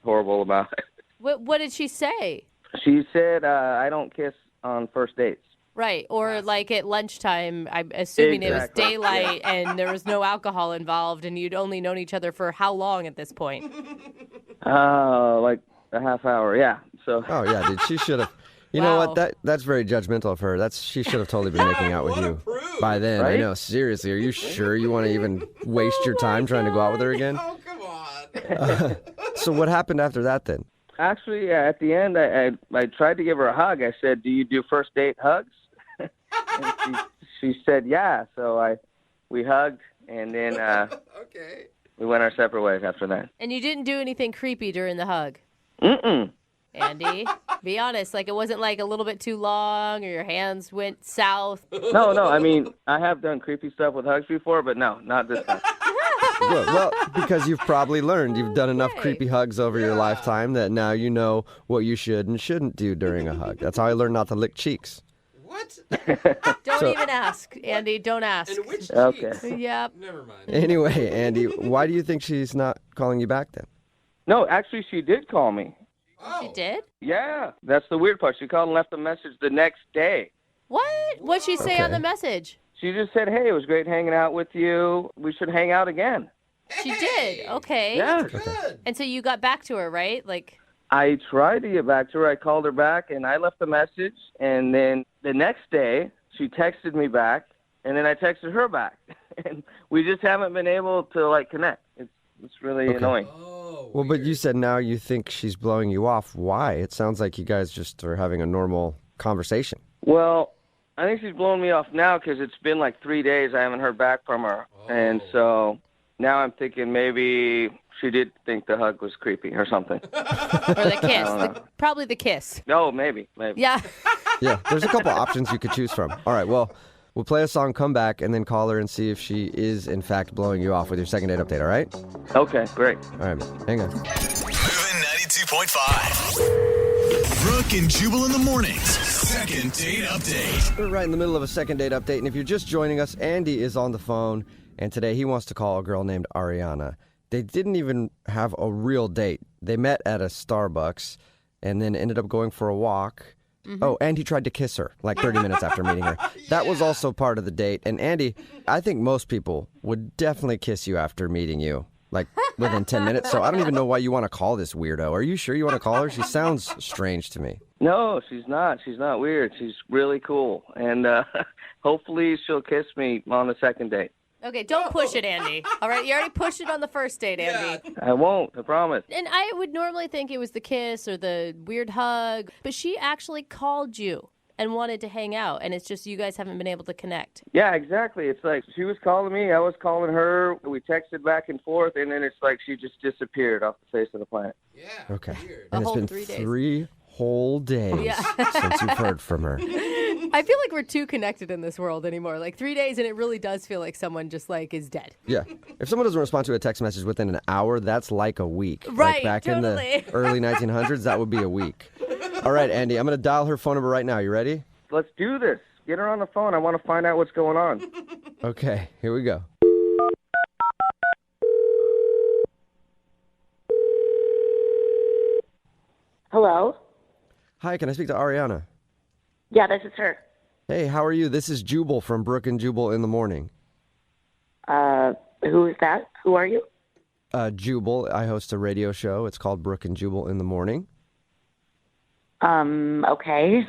horrible about it. What did she say? She said, I don't kiss on first dates. Right, or like at lunchtime, I'm assuming it was daylight and there was no alcohol involved, and you'd only known each other for how long at this point? Like a half hour, yeah. So. Oh, yeah, dude, she should have. You know what? That's very judgmental of her. She should have totally been making out with you by then. Right? I know. Seriously, are you sure you want to even waste your time trying to go out with her again? Oh, come on. So what happened after that then? Actually, at the end, I tried to give her a hug. I said, "Do you do first date hugs?" And she said, "Yeah." So we hugged, and then we went our separate ways after that. And you didn't do anything creepy during the hug? Mm-mm. Andy, be honest. Like, it wasn't like a little bit too long or your hands went south? No. I mean, I have done creepy stuff with hugs before, but no, not this time. Well, because you've probably learned. You've done enough creepy hugs over your lifetime that now you know what you should and shouldn't do during a hug. That's how I learned not to lick cheeks. Don't even ask, Andy. Don't ask. Okay. Yep. Never mind. Anyway, Andy, why do you think she's not calling you back then? No, actually, she did call me. She did? Yeah, that's the weird part. She called and left a message the next day. What? What'd she say on the message? She just said, "Hey, it was great hanging out with you. We should hang out again." She did? Okay. Yeah. Good. And so you got back to her, right? Like, I tried to get back to her. I called her back, and I left a message. And then the next day, she texted me back, and then I texted her back. And we just haven't been able to, connect. It's really annoying. Well, but you said now you think she's blowing you off. Why? It sounds like you guys just are having a normal conversation. Well, I think she's blowing me off now because it's been 3 days I haven't heard back from her. And so now I'm thinking maybe she did think the hug was creepy or something. or the kiss. Probably the kiss. No, maybe. Yeah. Yeah, there's a couple options you could choose from. All right, well, we'll play a song, come back, and then call her and see if she is, in fact, blowing you off with your second date update, all right? Okay, great. All right, hang on. Moving 92.5. Brooke and Jubal in the mornings. Second date update. We're right in the middle of a second date update, and if you're just joining us, Andy is on the phone, and today he wants to call a girl named Ariana. They didn't even have a real date. They met at a Starbucks and then ended up going for a walk. Mm-hmm. Oh, and he tried to kiss her 30 minutes after meeting her. That was also part of the date. And Andy, I think most people would definitely kiss you after meeting you, within 10 minutes. So I don't even know why you want to call this weirdo. Are you sure you want to call her? She sounds strange to me. No, she's not. She's not weird. She's really cool. And hopefully she'll kiss me on the second date. Okay, don't push it, Andy. All right, you already pushed it on the first date, Andy. I won't, I promise. And I would normally think it was the kiss or the weird hug, but she actually called you and wanted to hang out, and it's just you guys haven't been able to connect. Yeah, exactly. It's like she was calling me, I was calling her, we texted back and forth, and then it's like she just disappeared off the face of the planet. Yeah. Okay. Weird. And it's been 3 days. 3 whole days since you've heard from her. I feel like we're too connected in this world anymore. 3 days, and it really does feel like someone just is dead. Yeah. If someone doesn't respond to a text message within an hour, that's like a week. Right, back totally. in the early 1900s, that would be a week. All right, Andy, I'm going to dial her phone number right now. You ready? Let's do this. Get her on the phone. I want to find out what's going on. Okay, here we go. Hello? Hi, can I speak to Ariana? Yeah, this is her. Hey, how are you? This is Jubal from Brooke and Jubal in the morning. Who is that? Who are you? Jubal. I host a radio show. It's called Brooke and Jubal in the morning. Okay.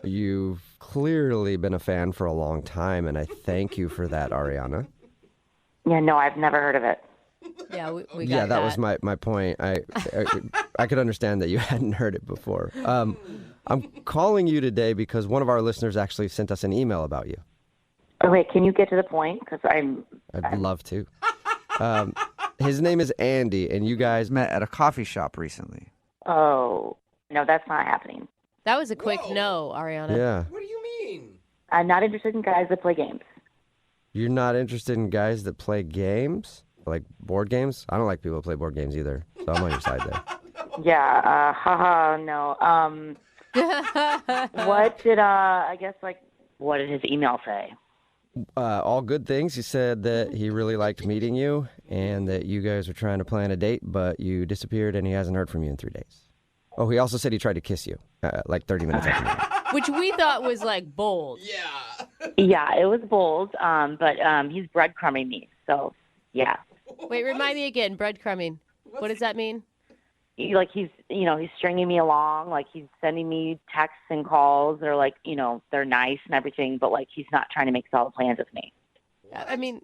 You've clearly been a fan for a long time, and I thank you for that, Ariana. Yeah, no, I've never heard of it. Yeah, we got Yeah, that was my point. I could understand that you hadn't heard it before. I'm calling you today because one of our listeners actually sent us an email about you. Oh, wait, can you get to the point? Because I'd love to. His name is Andy, and you guys met at a coffee shop recently. Oh, no, that's not happening. That was a quick no, Ariana. Yeah. What do you mean? I'm not interested in guys that play games. You're not interested in guys that play games? Like board games? I don't like people who play board games either, so I'm on your side there. Yeah, no. What did, what did his email say? All good things. He said that he really liked meeting you and that you guys were trying to plan a date, but you disappeared and he hasn't heard from you in 3 days. Oh, he also said he tried to kiss you 30 minutes after meeting. Which we thought was bold. Yeah. Yeah, it was bold, but he's breadcrumbing me, so yeah. Wait, remind me again, breadcrumbing. What does that mean? like he's stringing me along, like he's sending me texts and calls. They're like, they're nice and everything, but like he's not trying to make solid plans with me. I mean,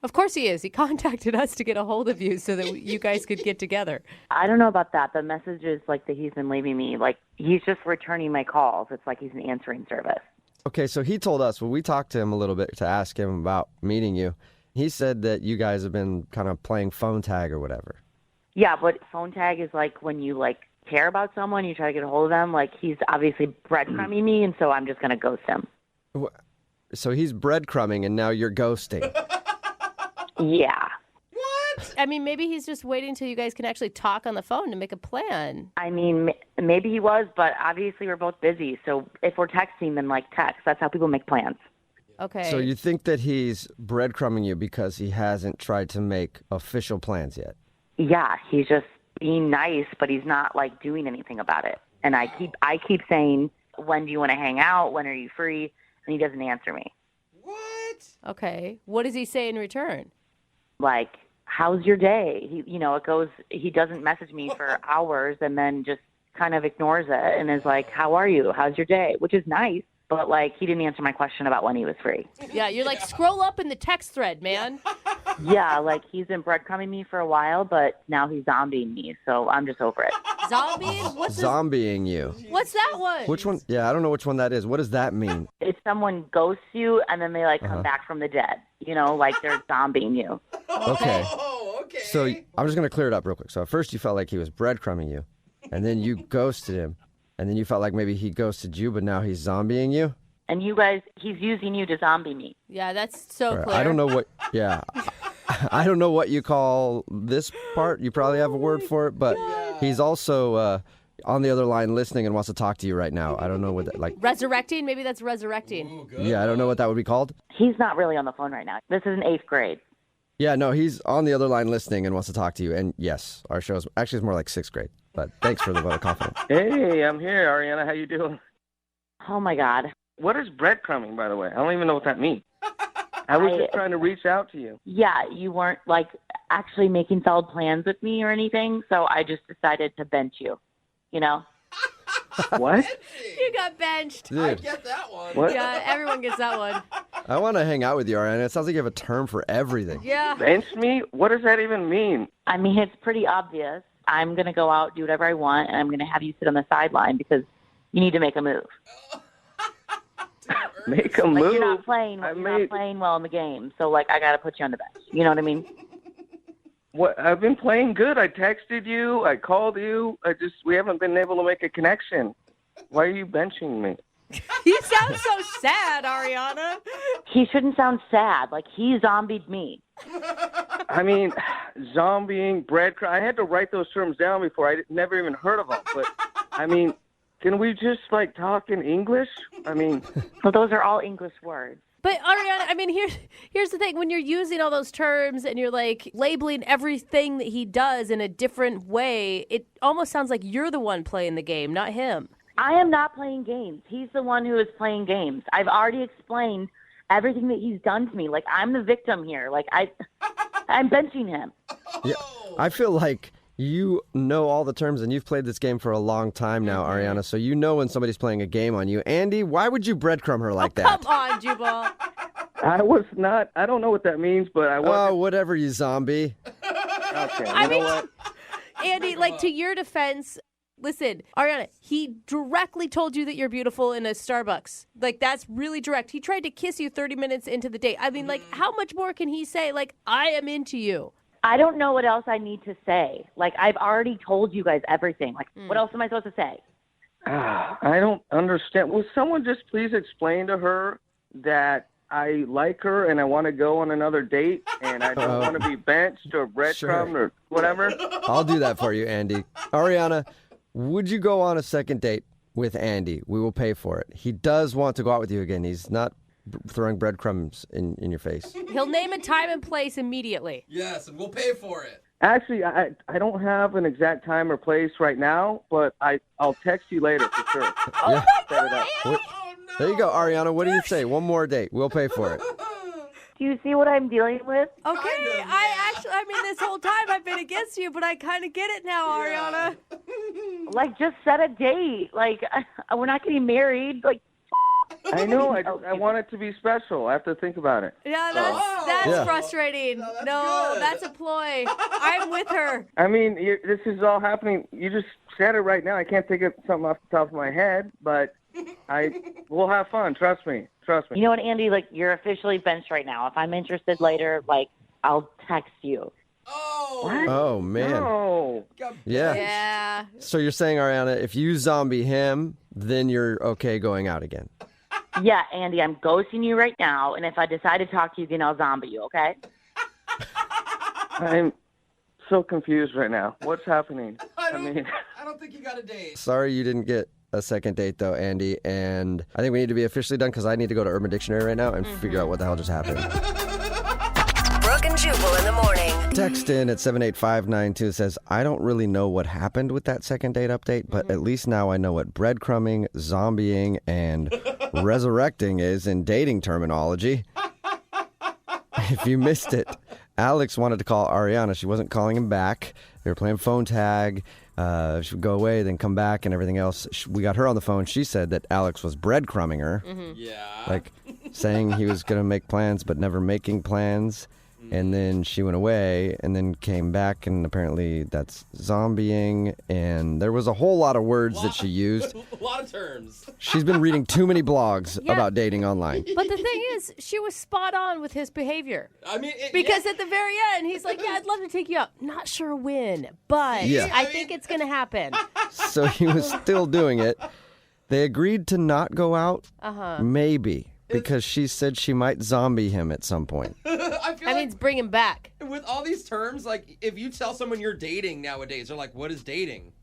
of course he is. He contacted us to get a hold of you so that you guys could get together. I don't know about that. The messages like that he's been leaving me, like he's just returning my calls. It's like he's an answering service. Okay, so he told us, when we talked to him a little bit to ask him about meeting you, he said that you guys have been kind of playing phone tag or whatever. Yeah, but phone tag is like when you like care about someone, you try to get a hold of them. Like he's obviously breadcrumbing me, and so I'm just going to ghost him. So he's breadcrumbing, and now you're ghosting. Yeah. I mean, maybe he's just waiting until you guys can actually talk on the phone to make a plan. I mean, maybe he was, but obviously we're both busy. So if we're texting, then like text. That's how people make plans. Okay. So you think that he's breadcrumbing you because he hasn't tried to make official plans yet? Yeah, he's just being nice, but he's not like doing anything about it. And I keep saying, when do you want to hang out? When are you free? And he doesn't answer me. Okay. What does he say in return? Like, how's your day? He doesn't message me for hours and then just kind of ignores it and is like, how are you? How's your day? Which is nice. But, like, he didn't answer my question about when he was free. Yeah, you're like, scroll up in the text thread, man. Yeah, like, he's been breadcrumbing me for a while, but now he's zombieing me, so I'm just over it. Zombieing? Zombieing you. What's that one? Which one? Yeah, I don't know which one that is. What does that mean? If someone ghosts you and then they, like, come back from the dead, like they're zombieing you. Okay. So I'm just going to clear it up real quick. So at first you felt like he was breadcrumbing you, and then you ghosted him. And then you felt like maybe he ghosted you, but now he's zombieing you? And you guys, he's using you to zombie me. Yeah, that's so clear. I don't know what, I don't know what you call this part. You probably have a word for it, but he's also on the other line listening and wants to talk to you right now. I don't know what that, like. Resurrecting? Maybe that's resurrecting. Yeah, I don't know what that would be called. He's not really on the phone right now. This is in 8th grade. Yeah, no, he's on the other line listening and wants to talk to you. And yes, our show is actually more like 6th grade. But thanks for the vote of confidence. Hey, I'm here, Ariana. How you doing? Oh, my God. What is breadcrumbing, by the way? I don't even know what that means. I was just trying to reach out to you. Yeah, you weren't, like, actually making solid plans with me or anything, so I just decided to bench you, What? You got benched. Dude. I get that one. What? Yeah, everyone gets that one. I want to hang out with you, Ariana. It sounds like you have a term for everything. Yeah. Bench me? What does that even mean? I mean, it's pretty obvious. I'm going to go out, do whatever I want, and I'm going to have you sit on the sideline because you need to make a move. Make a move? Like, you're not playing well in the game, so, like, I got to put you on the bench. You know what I mean? What? I've been playing good. I texted you. I called you. We haven't been able to make a connection. Why are you benching me? He sounds so sad, Ariana. He shouldn't sound sad. Like, he zombied me. I mean, zombieing, breadcrumb. I had to write those terms down before. I never even heard of them. But, I mean, can we just, like, talk in English? I mean. Well, those are all English words. But, Ariana, I mean, here's the thing. When you're using all those terms and you're, like, labeling everything that he does in a different way, it almost sounds like you're the one playing the game, not him. I am not playing games. He's the one who is playing games. I've already explained everything that he's done to me. Like, I'm the victim here. Like, I'm benching him. Yeah, I feel like you know all the terms, and you've played this game for a long time now, Ariana, so you know when somebody's playing a game on you. Andy, why would you breadcrumb her like that? Come on, Jubal. I was not. I don't know what that means, but I was. Oh, whatever, you zombie. Okay, I mean, what? Andy, like, to your defense, listen, Ariana, he directly told you that you're beautiful in a Starbucks. Like, that's really direct. He tried to kiss you 30 minutes into the date. I mean, like, how much more can he say? Like, I am into you. I don't know what else I need to say. Like, I've already told you guys everything. Like, what else am I supposed to say? I don't understand. Will someone just please explain to her that I like her and I want to go on another date and I don't want to be benched or breadcrumbed or whatever? I'll do that for you, Andy. Ariana, would you go on a second date with Andy? We will pay for it. He does want to go out with you again. He's not throwing breadcrumbs in your face. He'll name a time and place immediately. Yes, and we'll pay for it. Actually, I don't have an exact time or place right now, but I'll text you later for sure. Yeah. Set it up. There you go, Ariana. What do you say? One more date. We'll pay for it. Do you see what I'm dealing with? Okay, I actually, I mean, this whole time I've been against you, but I kind of get it now, Ariana. Like, just set a date. Like, we're not getting married. Like, I know. I want it to be special. I have to think about it. Yeah, that's frustrating. No, that's a ploy. I'm with her. I mean, this is all happening. You just said it right now. I can't think of something off the top of my head, but we'll have fun. Trust me. You know what, Andy? Like, you're officially benched right now. If I'm interested later, like, I'll text you. Oh, man. No. Yeah. So you're saying, Ariana, if you zombie him, then you're okay going out again? Yeah, Andy, I'm ghosting you right now, and if I decide to talk to you, then I'll zombie you, okay? I'm so confused right now. What's happening? I don't think you got a date. Sorry you didn't get a second date, though, Andy. And I think we need to be officially done because I need to go to Urban Dictionary right now and figure out what the hell just happened. Brooke and Jubal in the morning. Text in at 78592 says, I don't really know what happened with that second date update, but at least now I know what breadcrumbing, zombieing, and resurrecting is in dating terminology. If you missed it, Alex wanted to call Ariana. She wasn't calling him back. They were playing phone tag. She would go away, then come back and everything else. We got her on the phone. She said that Alex was breadcrumbing her. Yeah. Like saying he was going to make plans but never making plans. And then she went away and then came back, and apparently that's zombieing. And there was a whole lot of words that she used. A lot of terms. She's been reading too many blogs about dating online. But the thing is, she was spot on with his behavior. I mean, because at the very end, he's like, yeah, I'd love to take you out. Not sure when, but I think it's going to happen. So he was still doing it. They agreed to not go out. Maybe. Because she said she might zombie him at some point. I feel that means bring him back. With all these terms, like, if you tell someone you're dating nowadays, they're like, what is dating?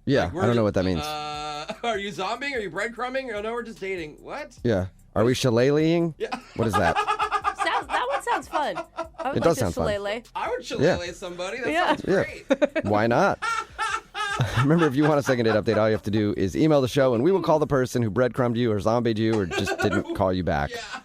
Yeah, Like, I don't know what that means. Are you zombieing? Are you breadcrumbing? Oh, no, we're just dating. What? Yeah. Are we shillelaghing? Yeah. What is that? That one sounds fun. I would It like does to sound fun. shillelagh. I would shillelagh somebody. That sounds Yeah. great. Why not? Remember, if you want a second date update, all you have to do is email the show, and we will call the person who breadcrumbed you or zombied you or just didn't call you back. Yeah.